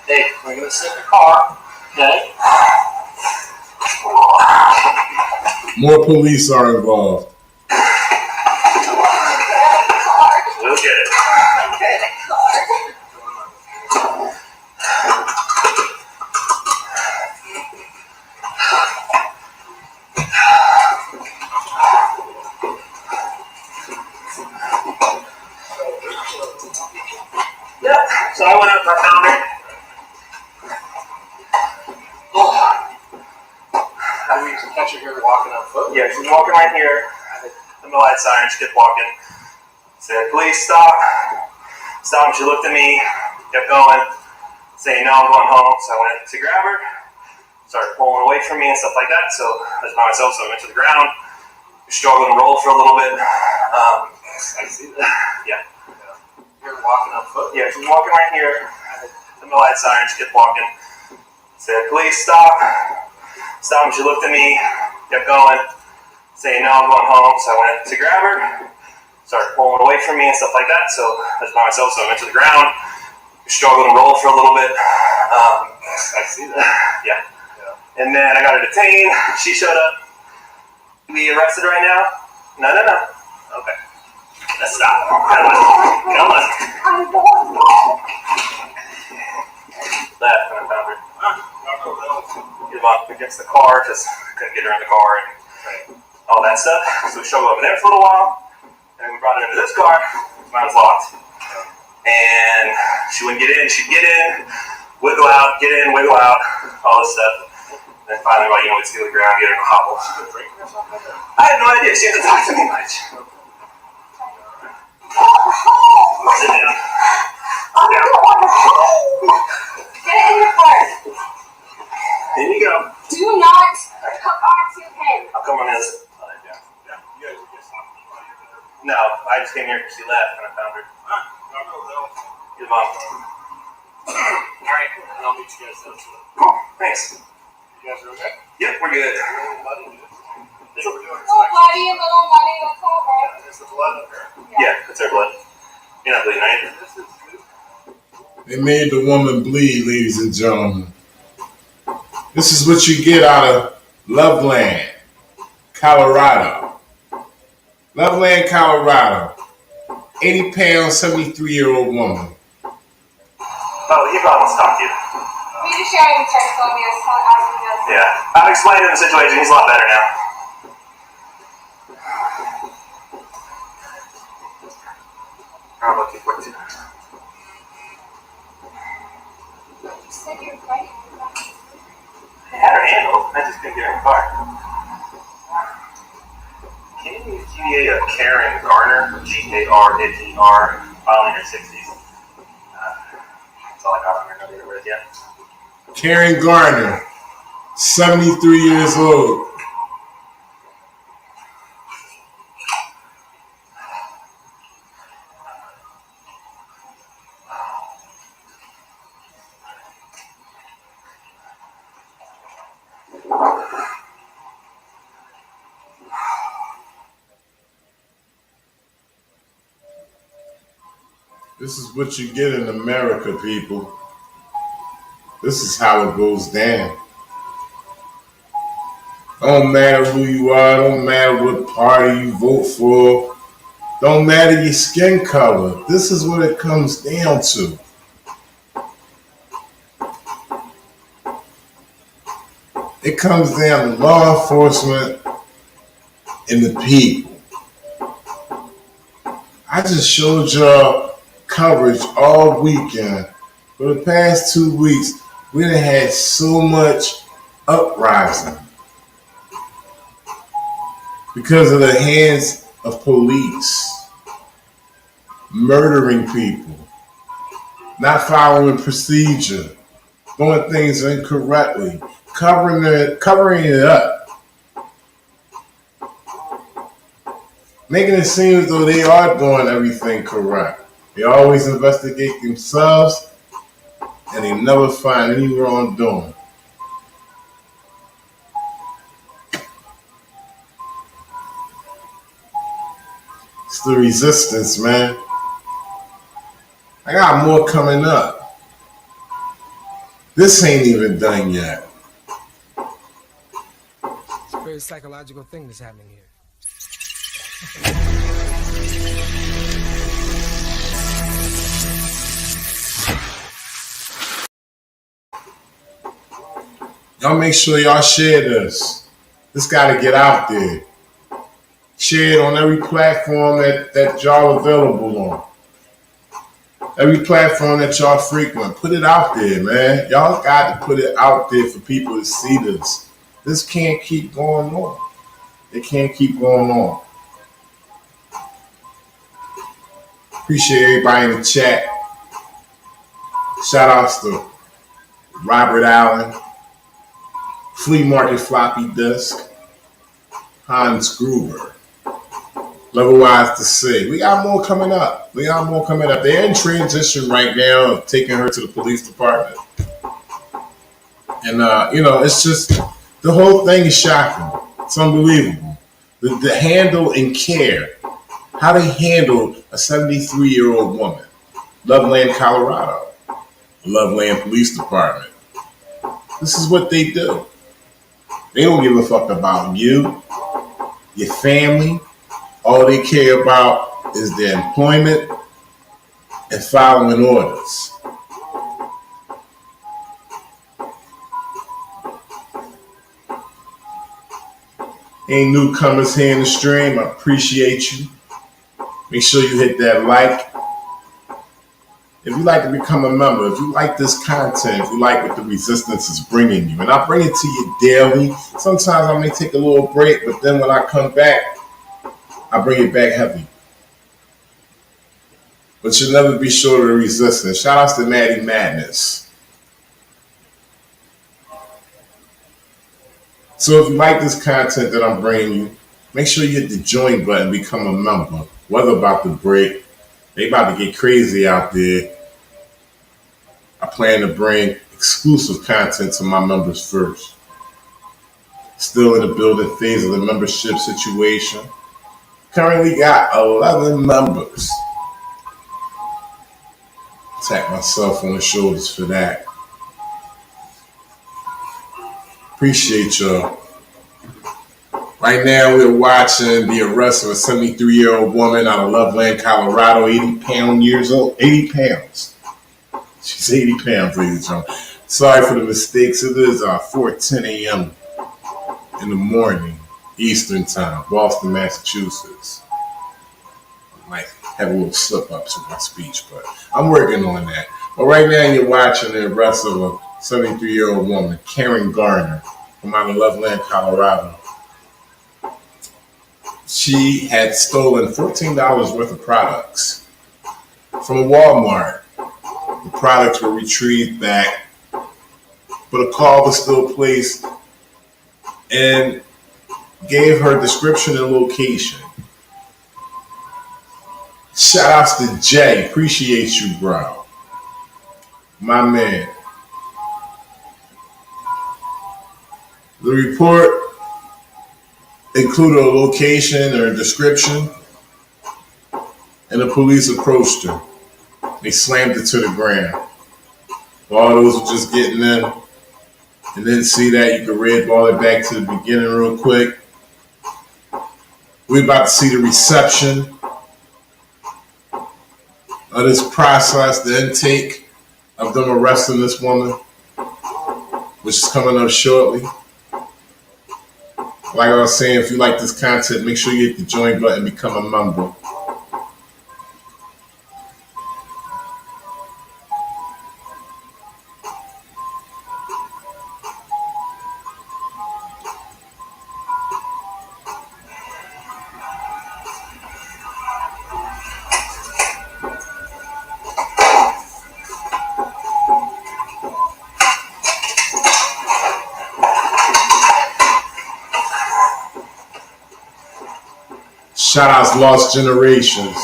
Hey, we're gonna sit in the car. Okay.
More police are involved.
We'll get it. Yep. So I went up and I found her. Oh.
How do we catch her here walking on foot?
Yeah, she's walking right here. The middle sign. She kept walking. Said, "Please stop." Stop. And she looked at me. Kept going. Saying, "No, I'm going home." So I went to grab her. Started pulling away from me and stuff like that. So I was by myself. So I went to the ground. Struggled and rolled for a little bit.
I see that.
Yeah.
You're walking on foot?
Yeah, she was walking right here. The middle sign. She kept walking. Said, "Please stop." Stop. And she looked at me. Kept going. Saying, "No, I'm going home." So I went to grab her. Started pulling away from me and stuff like that. So I was by myself. So I went to the ground. struggled to roll for a little bit.
I see that.
Yeah. And then I got her detained. She showed up. We arrested right now? No. Okay. Let's stop. Come on. Left when I found her. Get up against the car because I couldn't get her in the car and all that stuff. So we struggled over there for a little while. And we brought her into this car. Mine was locked. And she wouldn't get in. She'd get in, wiggle out, get in, wiggle out, all this stuff. And then finally, we'd steal the ground, get her in a hobble. I had no idea. She didn't talk to me much. Sit down.
Get in your car.
Here you go.
Do not hook onto him.
I'll come on this. No, I just came here because she left and I found her. Your mom.
Alright, and I'll meet you guys then.
Cool, thanks.
You guys are okay?
Yep, we're good.
That's what we're doing.
Little bloody, that's all right.
Is the blood up there?
Yeah, it's her blood. You're not bleeding, right?
They made the woman bleed, ladies and gentlemen. This is what you get out of Loveland, Colorado. Loveland, Colorado. 80-pound, 73-year-old woman.
Oh, he probably wants to talk to you.
We just shared insurance on me.
Yeah, I've explained him the situation. He's a lot better now. I'm looking for it too.
You said you were fighting.
I had her handled. I just couldn't get her in the car. Can you give a Karen Garner, G-A-R-N-E-R, filing her 60s? That's all I got on her. Nobody with yet.
Karen Garner, 73 years old. This is what you get in America, people. This is how it goes down. Don't matter who you are, don't matter what party you vote for, don't matter your skin color. This is what it comes down to. It comes down to law enforcement and the people. I just showed y'all coverage all weekend. For the past 2 weeks, we done had so much uprising because of the hands of police murdering people, not following procedure, doing things incorrectly, covering it up, making it seem as though they are doing everything correct. They always investigate themselves and they never find any wrongdoing. It's the resistance, man. I got more coming up. This ain't even done yet.
It's a very psychological thing that's happening here.
Y'all make sure y'all share this. This gotta get out there. Share it on every platform that y'all available on. Every platform that y'all frequent. Put it out there, man. Y'all got to put it out there for people to see this. This can't keep going on. It can't keep going on. Appreciate everybody in the chat. Shout outs to Robert Allen, Flea Market Floppy Disk, Hans Gruber. Otherwise to say, we got more coming up. They're in transition right now of taking her to the police department. And, it's just, the whole thing is shocking. It's unbelievable. The handle and care, how they handled a 73-year-old woman, Loveland, Colorado. Loveland Police Department. This is what they do. They don't give a fuck about you, your family. All they care about is their employment and following orders. Any newcomers here in the stream, I appreciate you. Make sure you hit that like. If you like to become a member, if you like this content, if you like what the Resistance is bringing you, and I bring it to you daily. Sometimes I may take a little break, but then when I come back, I bring it back heavy. But you'll never be short of the Resistance. Shout outs to Maddie Madness. So if you like this content that I'm bringing you, make sure you hit the join button, become a member. Weather about to break. They about to get crazy out there. I plan to bring exclusive content to my members first. Still in the building phase of the membership situation. Currently got 11 members. Tap myself on the shoulders for that. Appreciate y'all. Right now we're watching the arrest of a 73-year-old woman out of Loveland, Colorado, 80 pounds. She's 80 pounds, ladies and gentlemen. Sorry for the mistakes. It is 4:10 a.m. in the morning, Eastern time, Boston, Massachusetts. I might have a little slip up to my speech, but I'm working on that. But right now you're watching the arrest of a 73-year-old woman, Karen Garner, from out of Loveland, Colorado. She had stolen $14 worth of products from a Walmart. The products were retrieved back, but a call was still placed and gave her description and location. Shout outs to Jay. Appreciate you, bro. My man. The report included a location or a description, and the police approached her. They slammed it to the ground. While those were just getting in and didn't see that, you can red ball it back to the beginning real quick. We're about to see the reception of this process, the intake of them arresting this woman, which is coming up shortly. Like I was saying, if you like this content, make sure you hit the join button and become a member. Shout outs Lost Generations.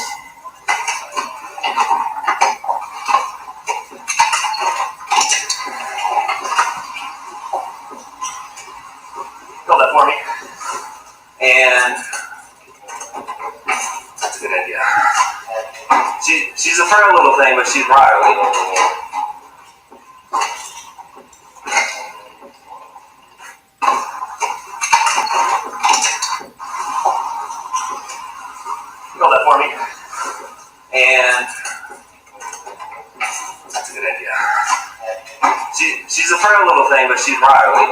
Fill that for me. And that's a good idea. She's a frail little thing, but she's riley. Fill that for me. And that's a good idea. She's a frail little thing, but she's riley.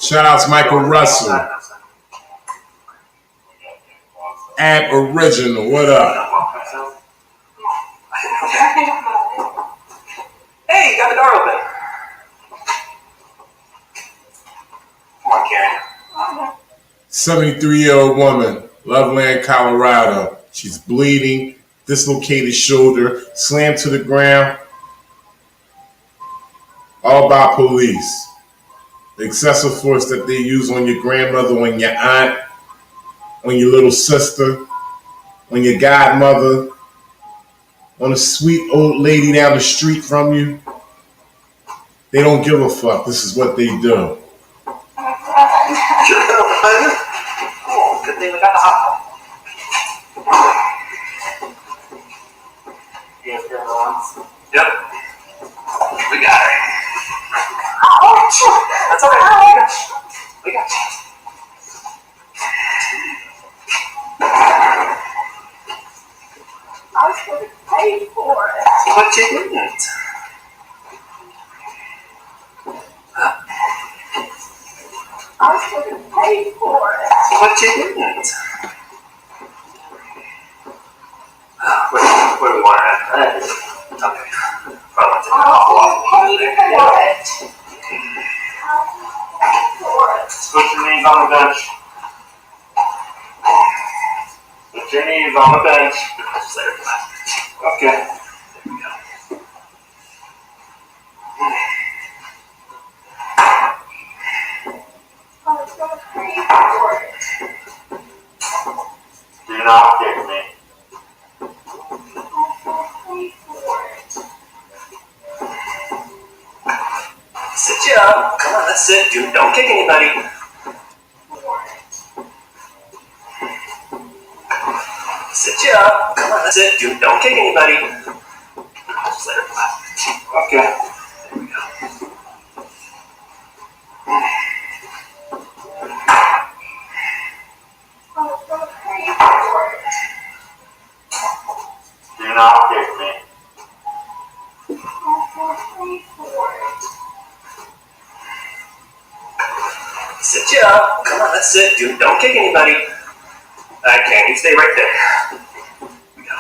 Shout outs Michael Russell. Ab Original, what up?
Hey, got the door open. Come on, Karen.
73-year-old woman, Loveland, Colorado. She's bleeding, dislocated shoulder, slammed to the ground, all by police. The excessive force that they use on your grandmother, on your aunt, on your little sister, on your godmother, on a sweet old lady down the street from you. They don't give a fuck. This is what they do.
one. Oh, good thing we got the hot one. You guys got the ones? Yep. We got her. Oh, that's okay. We got you.
I was going to pay for it.
But you didn't.
I was going to pay for it.
But you didn't. Where do we want her at? Okay. Probably take
I was going to pay for it.
Put your knees on the bench. Put your knees on the bench. Okay. There we go.
I was going to pay for it.
Do not kick me. Sit you up. Come on, let's sit. Don't kick anybody. Sit you up. Come on, let's sit. Don't kick anybody. Just let her fly. Okay. There we go.
I was going to pay for it.
Do not kick me.
I was going to pay for it.
Sit you up. Come on, let's sit. Don't kick anybody. Okay, you stay right there. Here we go.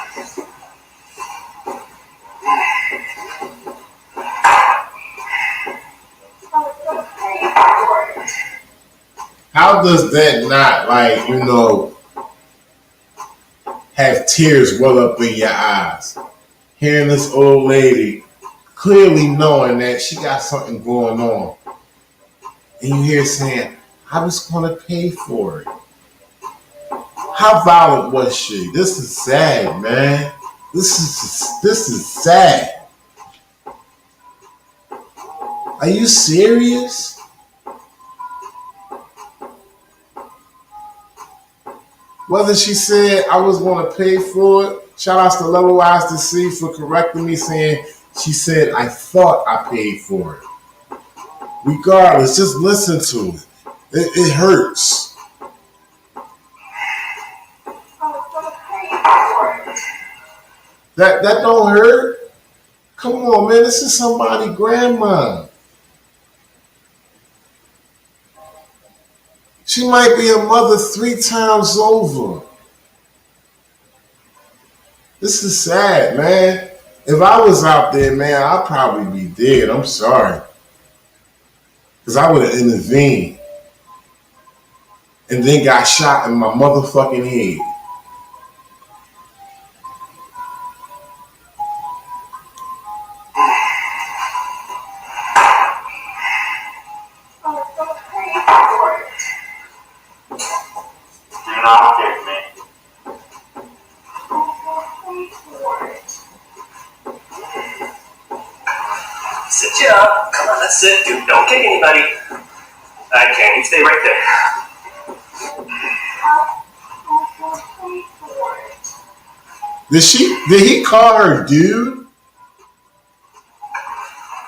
I was going to pay for it.
How does that not, like, have tears well up in your eyes? Hearing this old lady clearly knowing that she got something going on. And you hear saying, I was going to pay for it. How violent was she? This is sad, man. This is sad. Are you serious? Whether she said I was going to pay for it, shout outs to Level Eyes to See for correcting me, saying she said I thought I paid for it. Regardless, just listen to it. It hurts. That don't hurt. Come on, man. This is somebody's grandma. She might be a mother 3 times over. This is sad, man. If I was out there, man, I'd probably be dead. I'm sorry. Because I would have intervened. And then got shot in my motherfucking head.
Do not kick me. Sit you up. Come on, let's sit. Don't kick anybody. Okay, you stay right there.
Did he call her dude?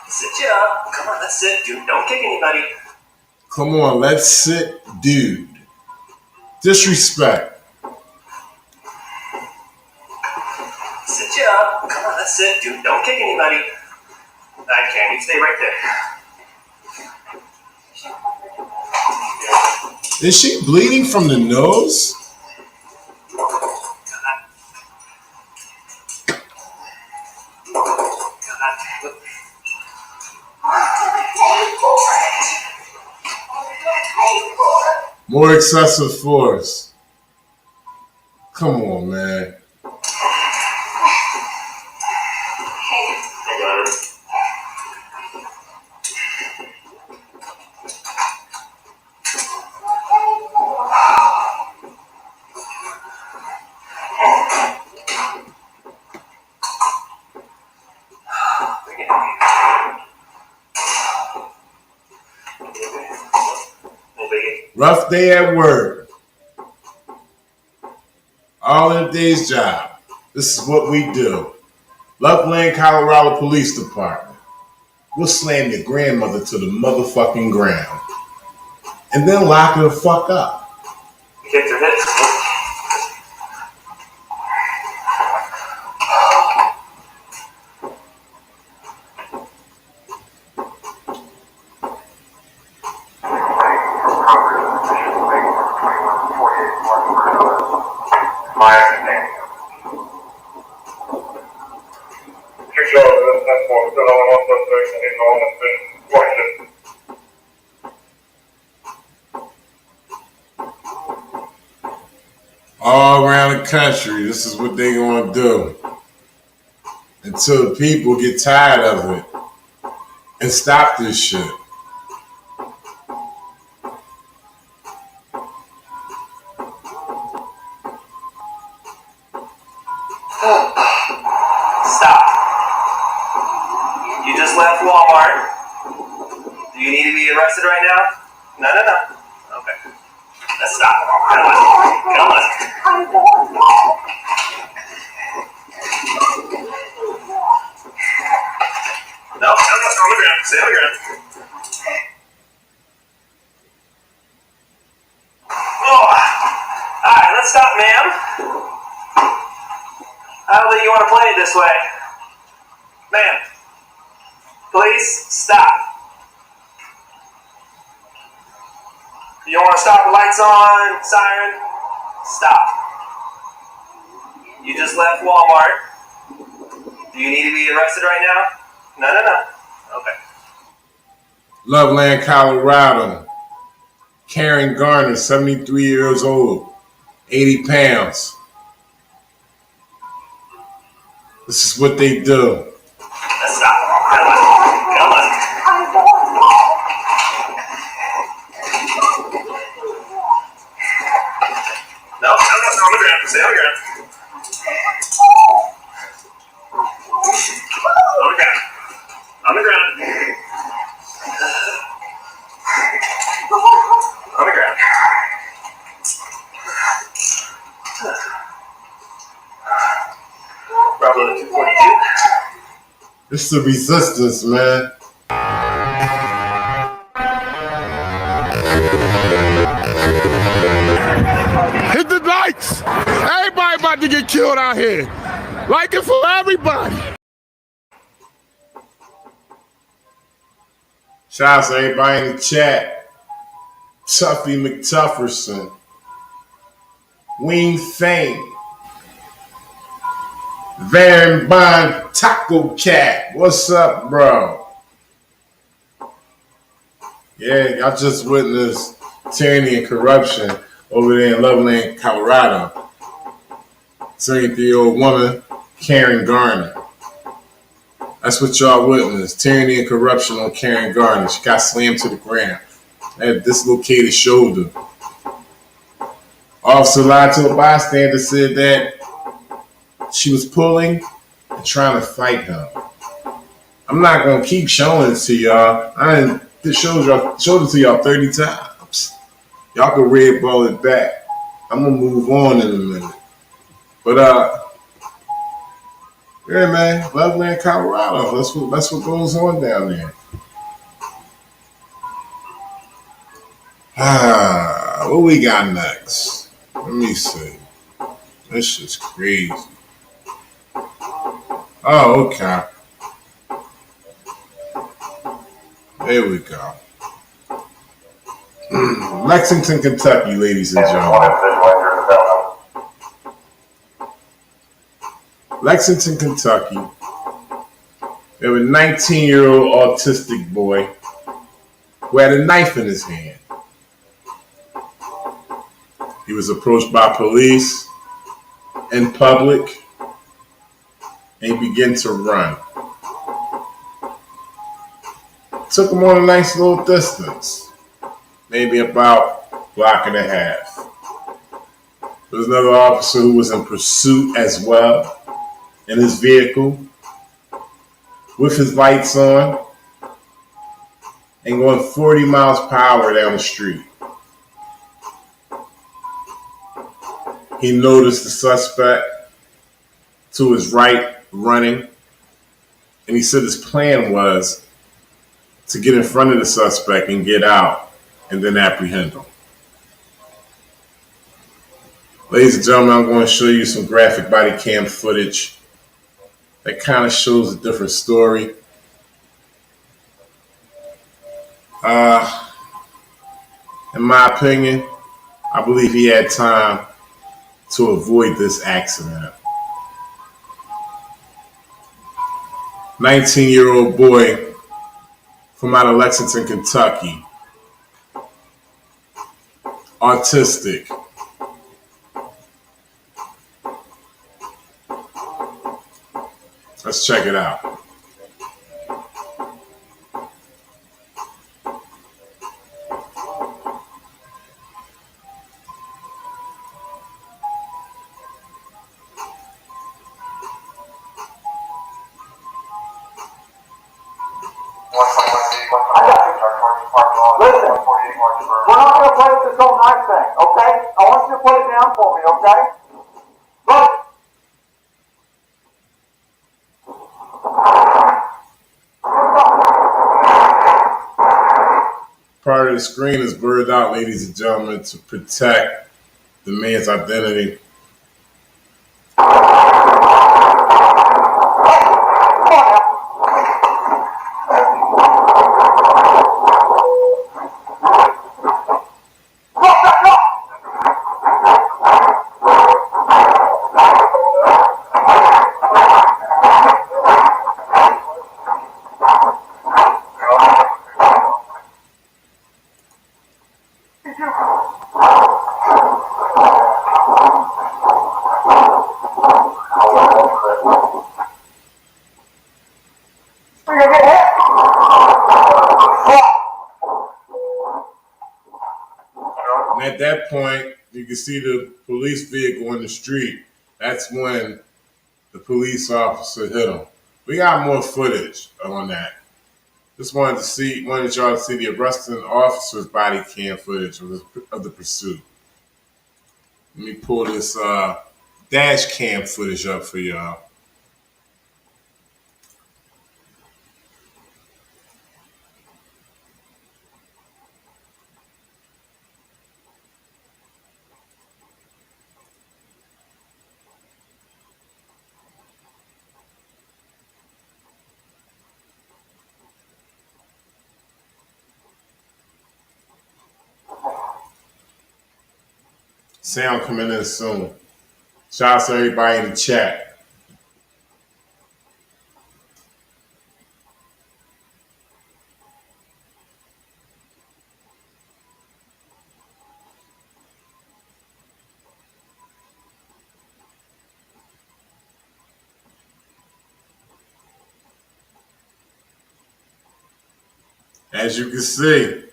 Sit you up. Come on, let's sit. Don't kick anybody.
Come on, let's sit, dude. Disrespect.
Sit you up. Come on, let's sit. Don't kick anybody. Okay, you stay right there.
Is she bleeding from the nose? More excessive force. Come on, man. Rough day at work. All in a day's job. This is what we do. Loveland, Colorado Police Department. We'll slam your grandmother to the motherfucking ground. And then lock her the fuck up.
Kicked her hips.
All around the country, this is what they gonna do. Until the people get tired of it and stop this shit.
Stop. You just left Walmart. Do you need to be arrested right now? No. Okay. Let's stop. Come on. No, on the ground. Stay on the ground. Oh. Alright, let's stop, ma'am. I don't think you want to play it this way. Ma'am, please stop. You don't want to stop the lights on, siren? Stop. You just left Walmart. Do you need to be arrested right now? No. Okay.
Loveland, Colorado. Karen Garner, 73 years old, 80 pounds. This is what they do.
Let's stop. Come on. No, on the ground. Stay on the ground. On the ground. On the ground. Bravo 242.
It's the resistance, man.
Hit the lights. Everybody about to get killed out here. Like it for everybody.
Shout out to everybody in the chat. Tuffy McTufferson. Wing Fame. Van Bond Taco Cat. What's up, bro? Yeah, y'all just witnessed tyranny and corruption over there in Loveland, Colorado. 73-year-old woman, Karen Garner. That's what y'all witnessed. Tyranny and corruption on Karen Garner. She got slammed to the ground. Had dislocated shoulder. Officer lied to a bystander, said that she was pulling and trying to fight him. I'm not gonna keep showing it to y'all. I showed it to y'all 30 times. Y'all can red ball it back. I'm gonna move on in a minute. But yeah, man, Loveland, Colorado. That's what goes on down there. What we got next? Let me see. This shit's crazy. Oh, okay. There we go. Lexington, Kentucky, ladies and gentlemen. Lexington, Kentucky. We have a 19-year-old autistic boy who had a knife in his hand. He was approached by police in public and he began to run. Took him on a nice little distance, maybe about a block and a half. There was another officer who was in pursuit as well in his vehicle with his lights on and going 40 miles per hour down the street. He noticed the suspect to his right running, and he said his plan was to get in front of the suspect and get out and then apprehend him. Ladies and gentlemen, I'm going to show you some graphic body cam footage that kind of shows a different story. In my opinion, I believe he had time to avoid this accident. 19-year-old boy from out of Lexington, Kentucky, autistic. Let's check it out.
Listen, we're not going to play with this whole knife thing, okay? I want you to put it down for me, okay? Look.
Part of the screen is blurred out, ladies and gentlemen, to protect the man's identity. And at that point, you can see the police vehicle in the street. That's when the police officer hit him. We got more footage on that. Just wanted y'all to see the arresting officer's body cam footage of the pursuit. Let me pull this dash cam footage up for y'all. Sound coming in soon. Shout out to everybody in the chat. As you can see,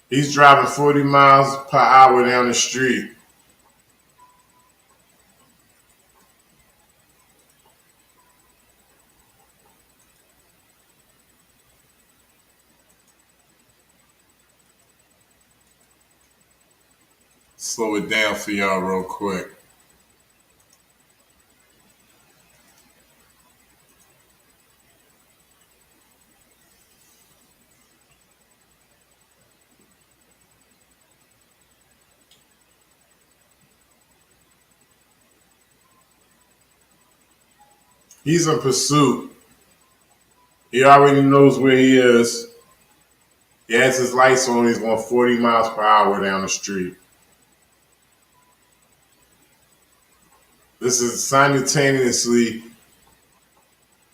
he's driving 40 miles per hour down the street. Slow it down for y'all real quick. He's in pursuit. He already knows where he is. He has his lights on. He's going 40 miles per hour down the street. This is simultaneously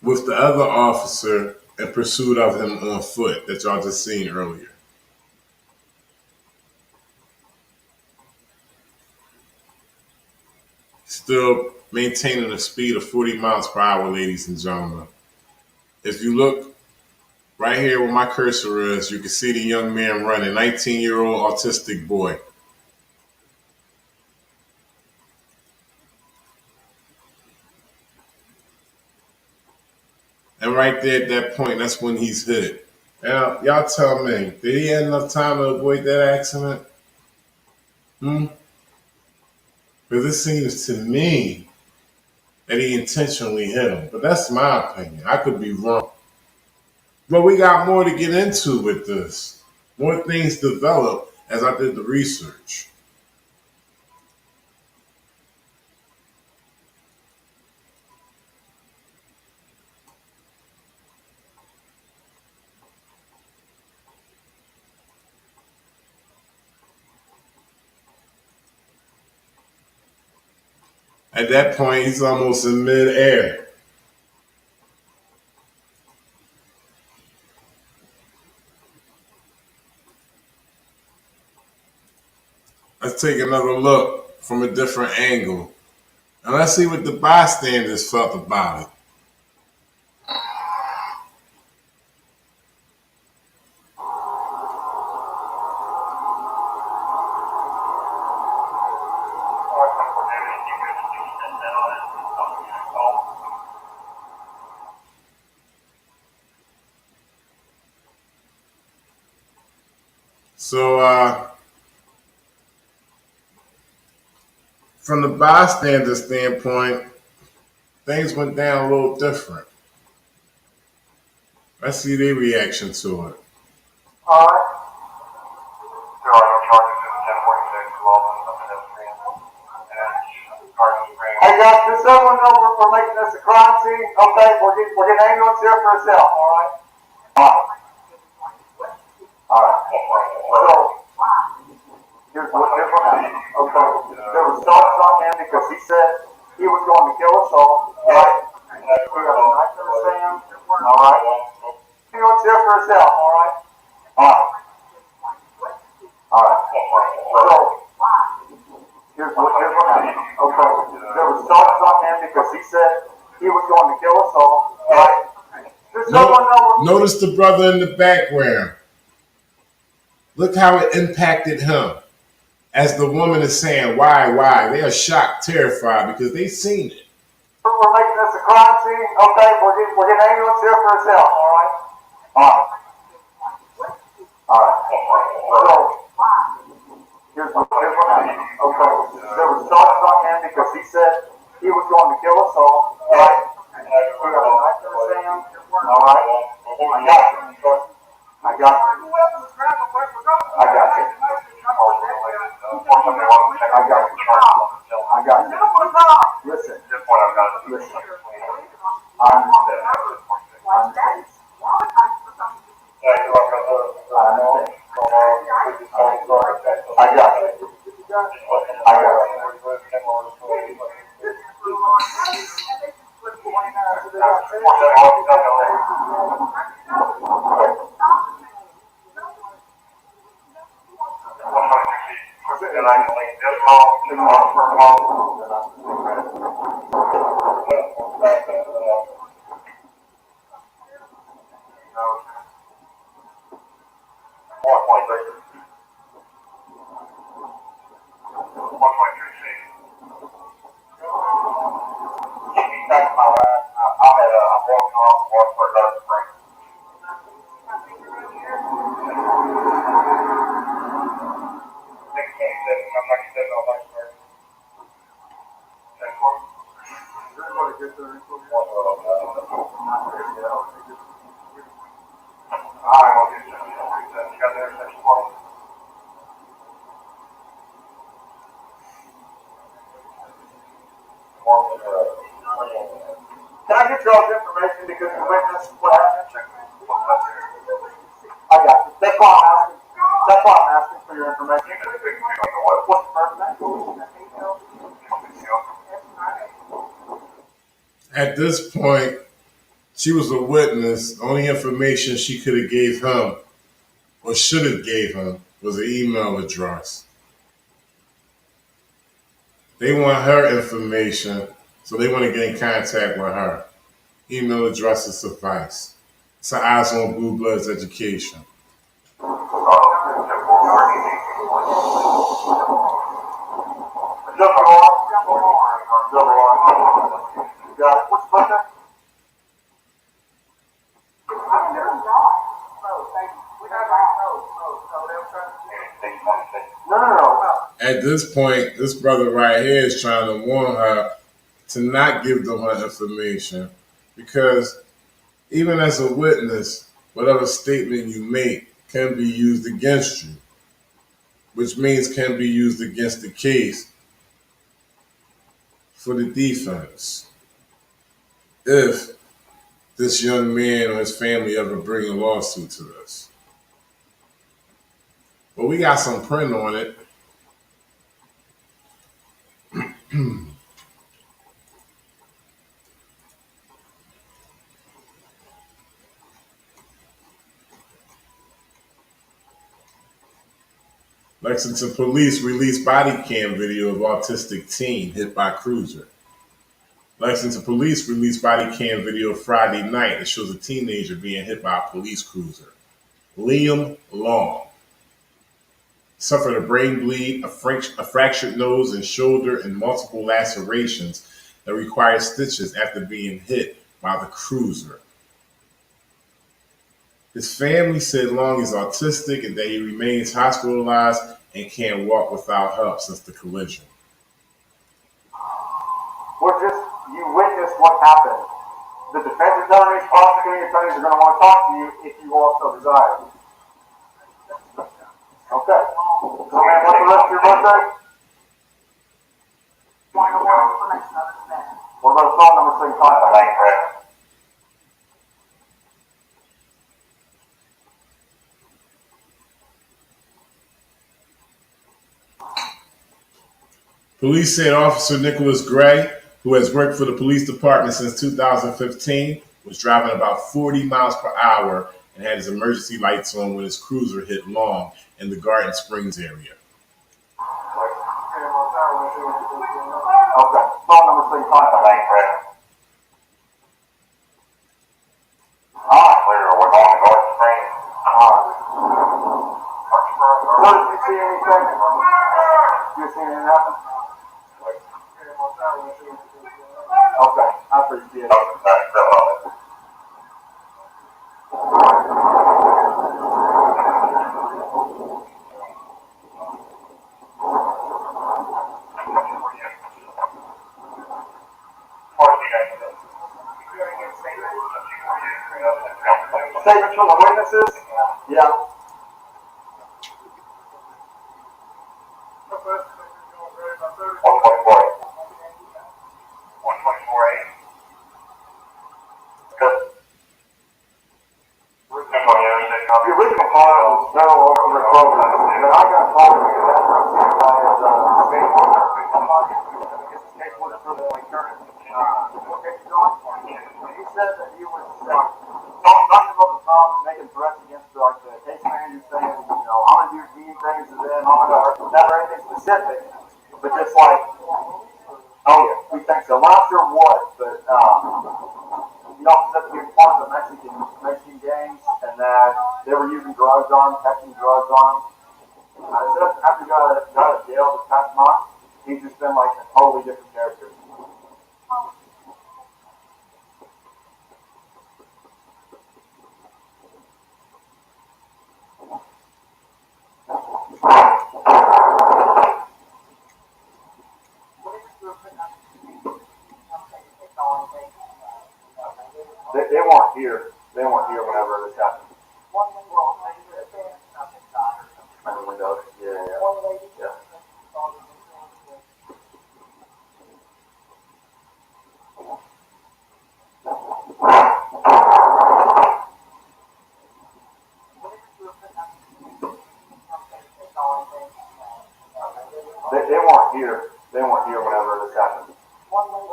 with the other officer in pursuit of him on foot that y'all just seen earlier. Still maintaining a speed of 40 miles per hour, ladies and gentlemen. If you look right here where my cursor is, you can see the young man running, 19-year-old autistic boy. And right there at that point, that's when he's hit. Now, y'all tell me, did he have enough time to avoid that accident? Because it seems to me that he intentionally hit him. But that's my opinion. I could be wrong. But we got more to get into with this. More things developed as I did the research. At that point, he's almost in midair. Let's take another look from a different angle. And let's see what the bystanders felt about it. So, from the bystander standpoint, things went down a little different. Let's see their reaction to it.
All right. There are no charges in the 1046 law of pedestrian and parking range. Hey guys, does someone know we're making this a crime scene? Okay, we're getting ambulance here for herself, all right? All right. All right. So, here's what happened. Okay. There was shots on him because he said he was going to kill us all. Right. We got a knife in his hand. All right. Ambulance here for herself, all right? All right. All right. So, here's what happened. Okay. There was shots on him because he said he was going to kill us all. Right. Does someone know?
Notice the brother in the background. Look how it impacted him. As the woman is saying, why? They are shocked, terrified, because they seen it.
We're making this a crime scene. Okay, we're getting ambulance here for herself. All right. All right. All right. So, here's what happened. Okay. There was shots on him because he said he was going to kill us all. Right. We got a knife in his hand. All right. I got you. I got you. I got you. I got you. Listen. Listen. I understand. I understand. I got you. I got Can I get y'all's information because you witnessed what happened? I got you. That's why I'm asking. That's why I'm asking for your information. What's the first name?
At this point, she was a witness. The only information she could have gave him, or should have gave him, was an email address. They want her information, so they want to get in contact with her. Email addresses suffice. It's an Eyes on Blue Bloods education.
No.
At this point, this brother right here is trying to warn her to not give them her information because even as a witness, whatever statement you make can be used against you, which means can be used against the case for the defense. If this young man or his family ever bring a lawsuit to us. But we got some print on it. Lexington police released body cam video of autistic teen hit by cruiser. Lexington police released body cam video Friday night that shows a teenager being hit by a police cruiser. Liam Long suffered a brain bleed, a fractured nose and shoulder, and multiple lacerations that required stitches after being hit by the cruiser. His family said Long is autistic and that he remains hospitalized and can't walk without help since the collision.
You witnessed what happened. The defense attorneys, prosecuting attorneys are going to want to talk to you if you also desire. Okay. So, man, what's the rest of your birthday? What about a phone number so you can contact?
Police said Officer Nicholas Gray, who has worked for the police department since 2015, was driving about 40 miles per hour and had his emergency lights on when his cruiser hit Long in the Garden Springs area.
Okay. Phone number so you can contact. We're going to Garden Springs. Did you see anything? Did you see anything happen? Okay, I appreciate it. Statements from the witnesses? Yeah. The original part was General Over Program, and then I got called to that he said that he was talking about the problem, making threats against the case manager, saying, I'm going to do mean things to them, I'm going to never anything specific, but just like, oh yeah, we think so. Well, I'm not sure what, but he also said that he was part of the Mexican gangs, and that they were using drugs on him, catching drugs on him. I said after he got out of jail this past month, he's just been like a totally different character. They weren't here. They weren't here whenever this happened. And the windows. Yeah. They weren't here. They weren't here whenever this happened. And the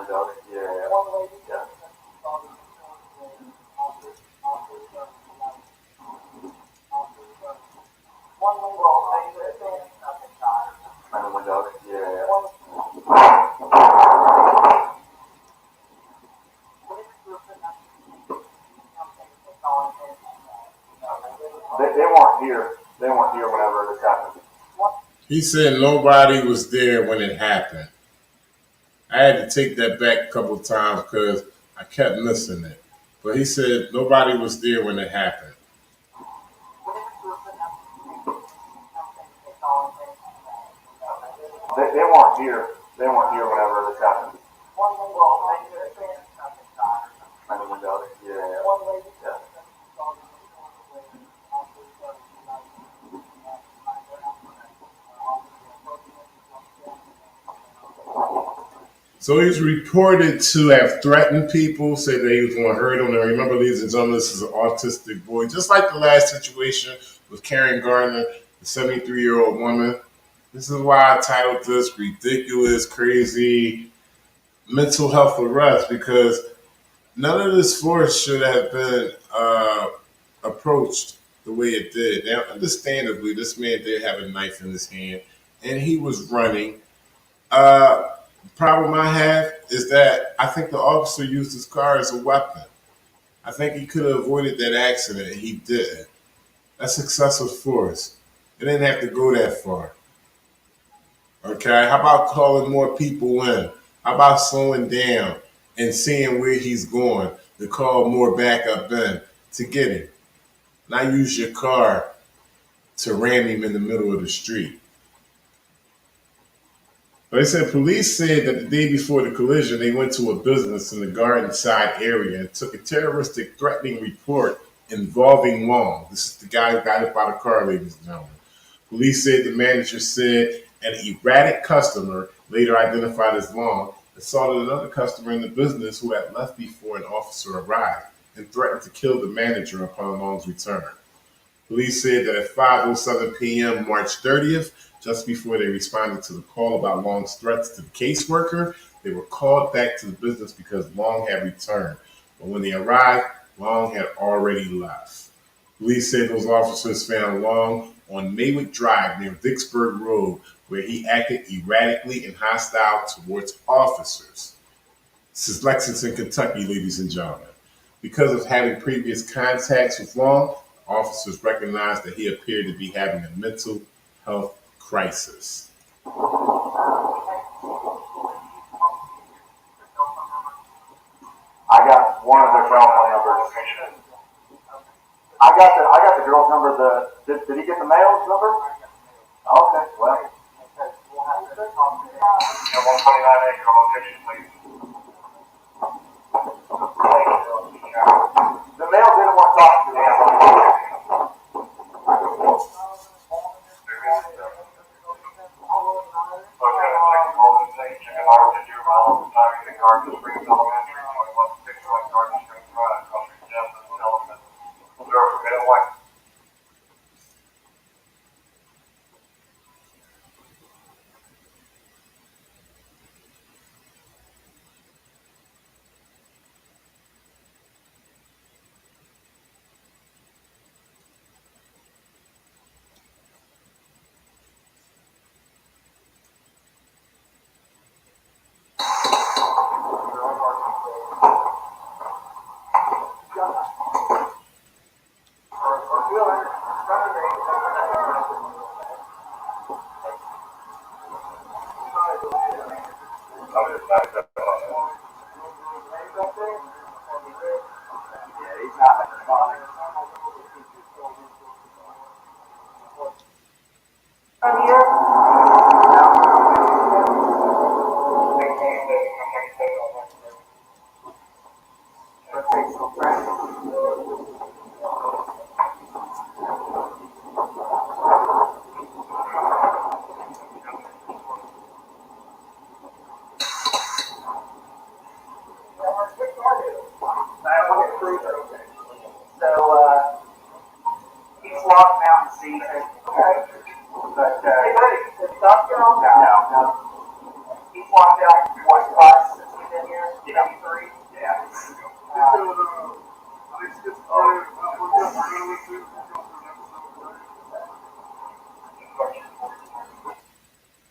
windows. Yeah. And the windows. Yeah. They weren't here. They weren't here whenever this happened.
He said nobody was there when it happened. I had to take that back a couple of times because I kept missing it. But he said nobody was there when it happened.
They weren't here. They weren't here whenever this happened. And the window. Yeah.
So he's reported to have threatened people, said that he was going to hurt them. And remember, ladies and gentlemen, this is an autistic boy, just like the last situation with Karen Gardner, the 73-year-old woman. This is why I titled this "Ridiculous, Crazy Mental Health Arrest," because none of this force should have been approached the way it did. Now, understandably, this man did have a knife in his hand, and he was running. Uh, Problem I have is that I think the officer used his car as a weapon. I think he could have avoided that accident. He didn't. That's excessive force. It didn't have to go that far. Okay? How about calling more people in? How about slowing down and seeing where he's going to call more backup in to get him? Not use your car to ram him in the middle of the street. They said police said that the day before the collision, they went to a business in the Garden Side area and took a terroristic threatening report involving Long. This is the guy who got hit by the car, ladies and gentlemen. Police said the manager said an erratic customer, later identified as Long, assaulted another customer in the business who had left before an officer arrived and threatened to kill the manager upon Long's return. Police said that at 5:07 p.m. March 30th, just before they responded to the call about Long's threats to the caseworker, they were called back to the business because Long had returned. But when they arrived, Long had already left. Police said those officers found Long on Maywick Drive near Vicksburg Road, where he acted erratically and hostile towards officers. This is Lexington, Kentucky, ladies and gentlemen. Because of having previous contacts with Long, officers recognized that he appeared to be having a mental health crisis.
I got one of their cell phone numbers. I got the girl's number. Did he get the male's number? Okay, well. 129A, your location, please. The male didn't want to talk to me.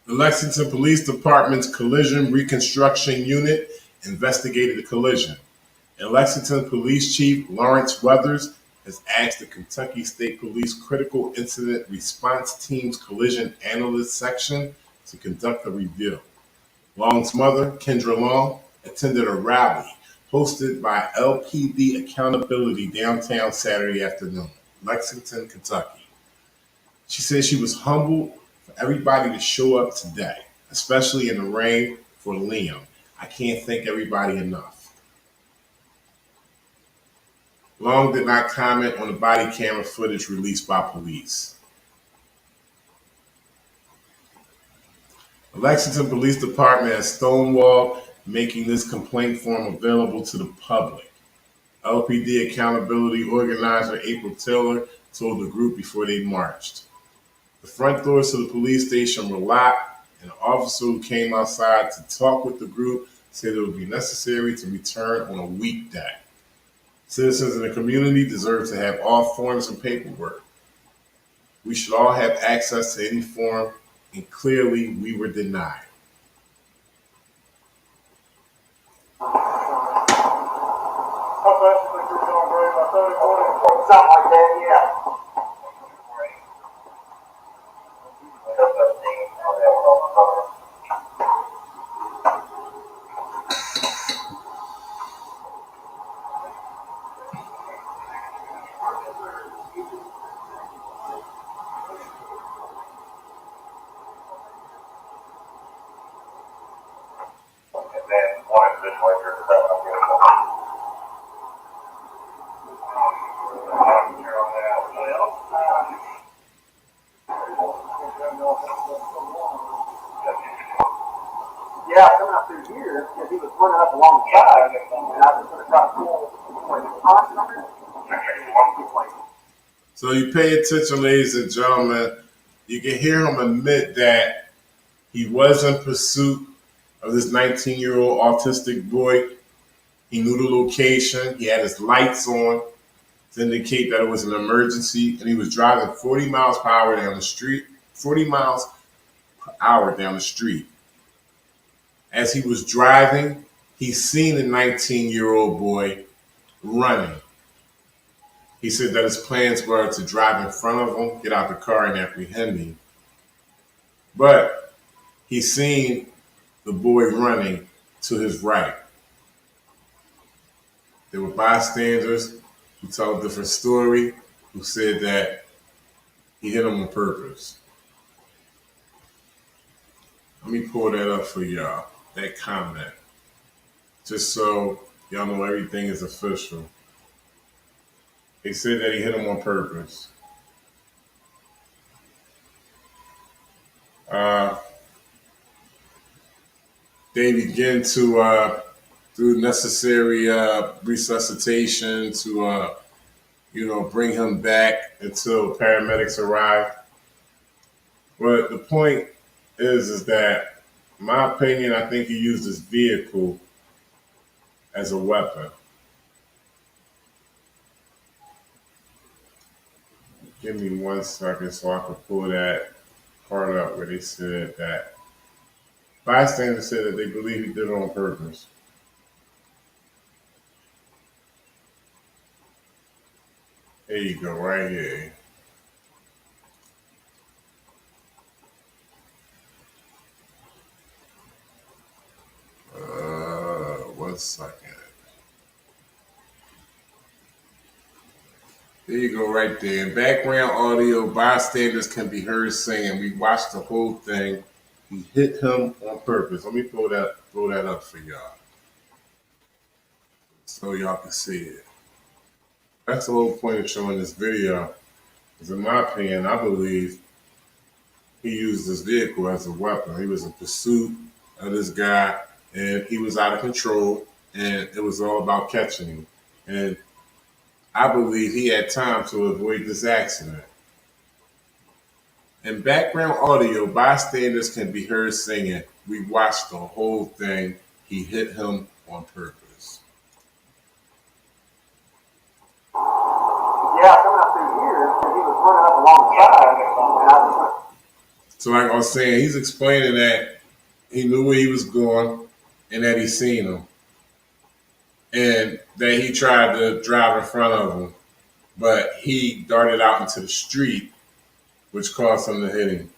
The Lexington Police Department's Collision Reconstruction Unit investigated the collision, and Lexington Police Chief Lawrence Weathers has asked the Kentucky State Police Critical Incident Response Team's Collision Analyst Section to conduct a review. Long's mother, Kendra Long, attended a rally hosted by LPD Accountability downtown Saturday afternoon, Lexington, Kentucky. She said she was humbled for everybody to show up today. especially in the rain, for Liam. I can't thank everybody enough. Long did not comment on the body camera footage released by police. The Lexington Police Department has stonewalled making this complaint form available to the public. LPD accountability organizer April Taylor told the group before they marched. The front doors to the police station were locked, and an officer who came outside to talk with the group said it would be necessary to return on a weekday. Citizens in the community deserve to have all forms and paperwork. We should all have access to any form, and clearly we were denied.
How fast do you think you're going, Brave? I thought it was something like that, yeah. And then one individual here is having a beautiful. Yeah, coming up through here, because he was running up alongside, and I just sort of got full,
So you pay attention, ladies and gentlemen, you can hear him admit that he was in pursuit of this 19-year-old autistic boy. He knew the location. He had his lights on to indicate that it was an emergency, and he was driving 40 miles per hour down the street. 40 miles per hour down the street. As he was driving, he seen a 19-year-old boy running. He said that his plans were to drive in front of him, get out the car, and apprehend him. But he seen the boy running to his right. There were bystanders who told a different story, who said that he hit him on purpose. Let me pull that up for y'all, that comment, just so y'all know everything is official. They said that he hit him on purpose. They begin to do necessary resuscitation to bring him back until paramedics arrive. But the point is that, in my opinion, I think he used his vehicle as a weapon. Give me 1 second so I can pull that part up where they said that bystanders said that they believe he did it on purpose. There you go, right here. One second. There you go, right there. In background audio, bystanders can be heard saying, "We watched the whole thing. He hit him on purpose." Let me throw that up for y'all, so y'all can see it. That's the whole point of showing this video. Because in my opinion, I believe he used this vehicle as a weapon. He was in pursuit of this guy, and he was out of control, and it was all about catching him. And I believe he had time to avoid this accident. In background audio, bystanders can be heard singing, "We watched the whole thing. He hit him on purpose."
Yeah, coming up through here, because he was running up alongside,
So like I was saying, he's explaining that he knew where he was going and that he seen him. And that he tried to drive in front of him, but he darted out into the street, which caused him to hit him.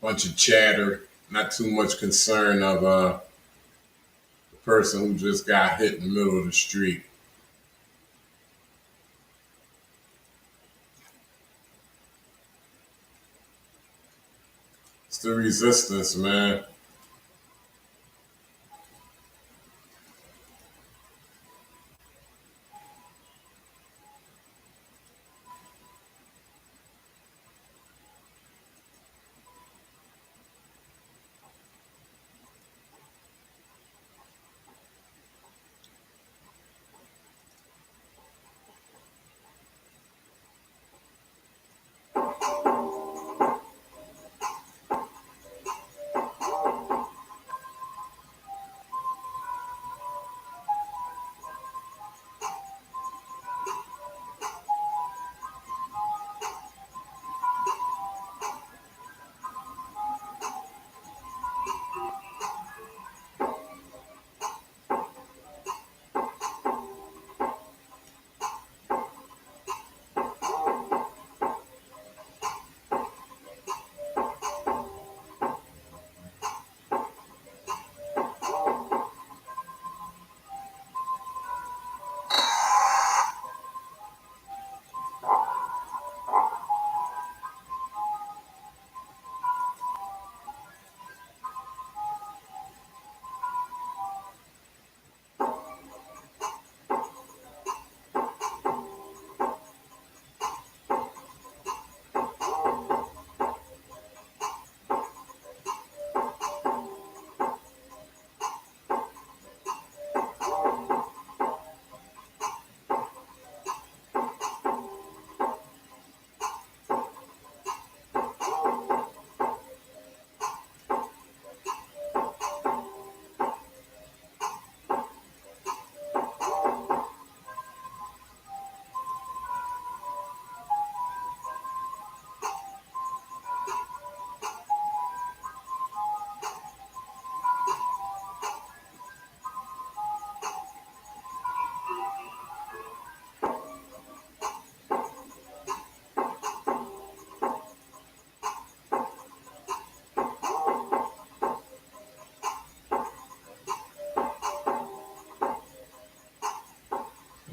bunch of chatter, not too much concern of the person who just got hit in the middle of the street. It's the resistance, man.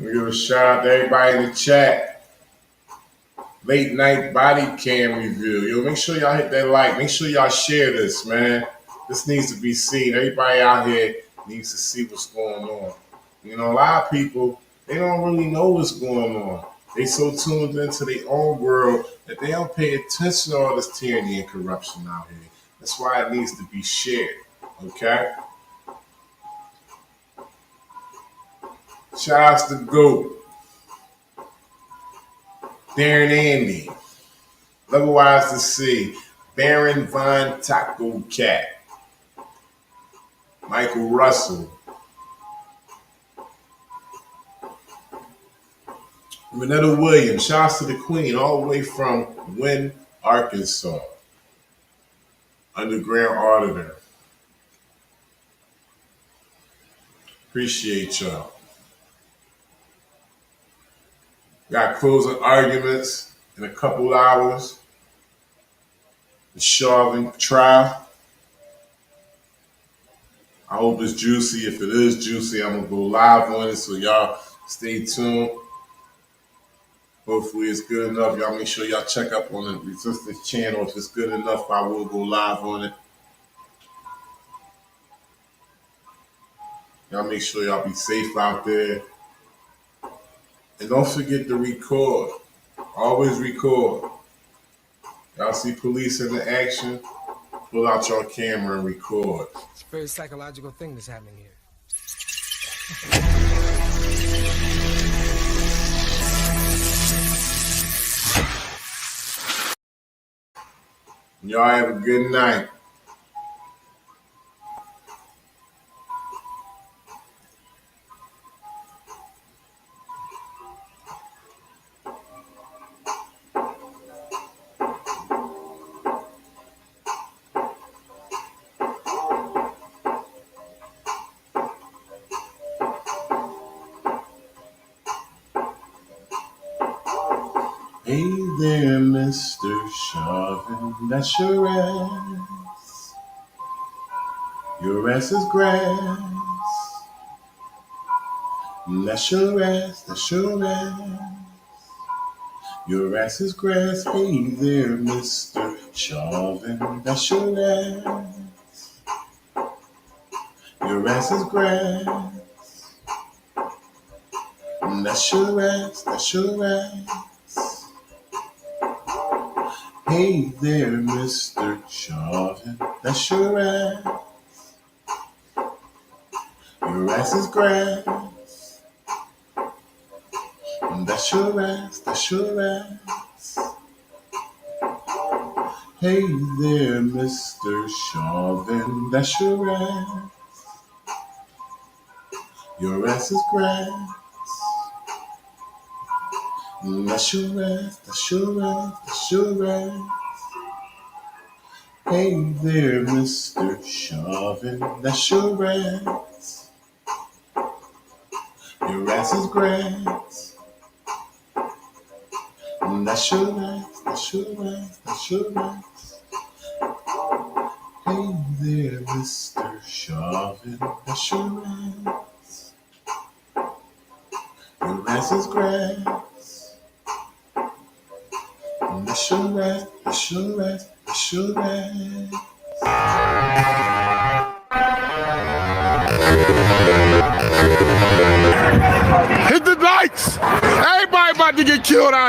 We give a shout out to everybody in the chat. Late night body cam review. Yo, make sure y'all hit that like. Make sure y'all share this, man. This needs to be seen. Everybody out here needs to see what's going on. You know, a lot of people, they don't really know what's going on. They so tuned into their own world that they don't pay attention to all this tyranny and corruption out here. That's why it needs to be shared. Okay? Shout outs to GOAT, Darren Andy, Otherwise to see, Baron Von Taco Cat, Michael Russell, Renetta Williams, shouts to the Queen, all the way from Wynn, Arkansas. Underground Auditor. Appreciate y'all. Got closing arguments in a couple hours. The Chauvin trial. I hope it's juicy. If it is juicy, I'm going to go live on it, so y'all stay tuned. Hopefully it's good enough. Y'all make sure y'all check up on the Resistance channel. If it's good enough, I will go live on it. Y'all make sure y'all be safe out there. And don't forget to record. Always record. Y'all see police in the action, pull out your camera and record.
It's a very psychological thing that's happening here.
Y'all have a good night. Hey there, Mr. Chauvin, that's your ass. Your ass is grass. That's your ass, that's your ass. Your ass is grass. Hey there, Mr. Chauvin, that's your ass. Your ass is grass. That's your ass, that's your ass. Hey there, Mr. Chauvin, that's your ass. Your ass is grass. That's your ass, that's your ass. Hey there, Mr. Chauvin, that's your ass. Your ass is grass. That's your ass, that's your ass, that's your ass. Hey there, Mr. Chauvin, that's your ass. Your ass is grass. That's your ass, that's your ass, that's your ass. Hey there, Mr. Chauvin, that's your ass. Your ass is grass. That's your ass, that's your ass, that's your ass.
Hit the lights! Everybody about to get killed out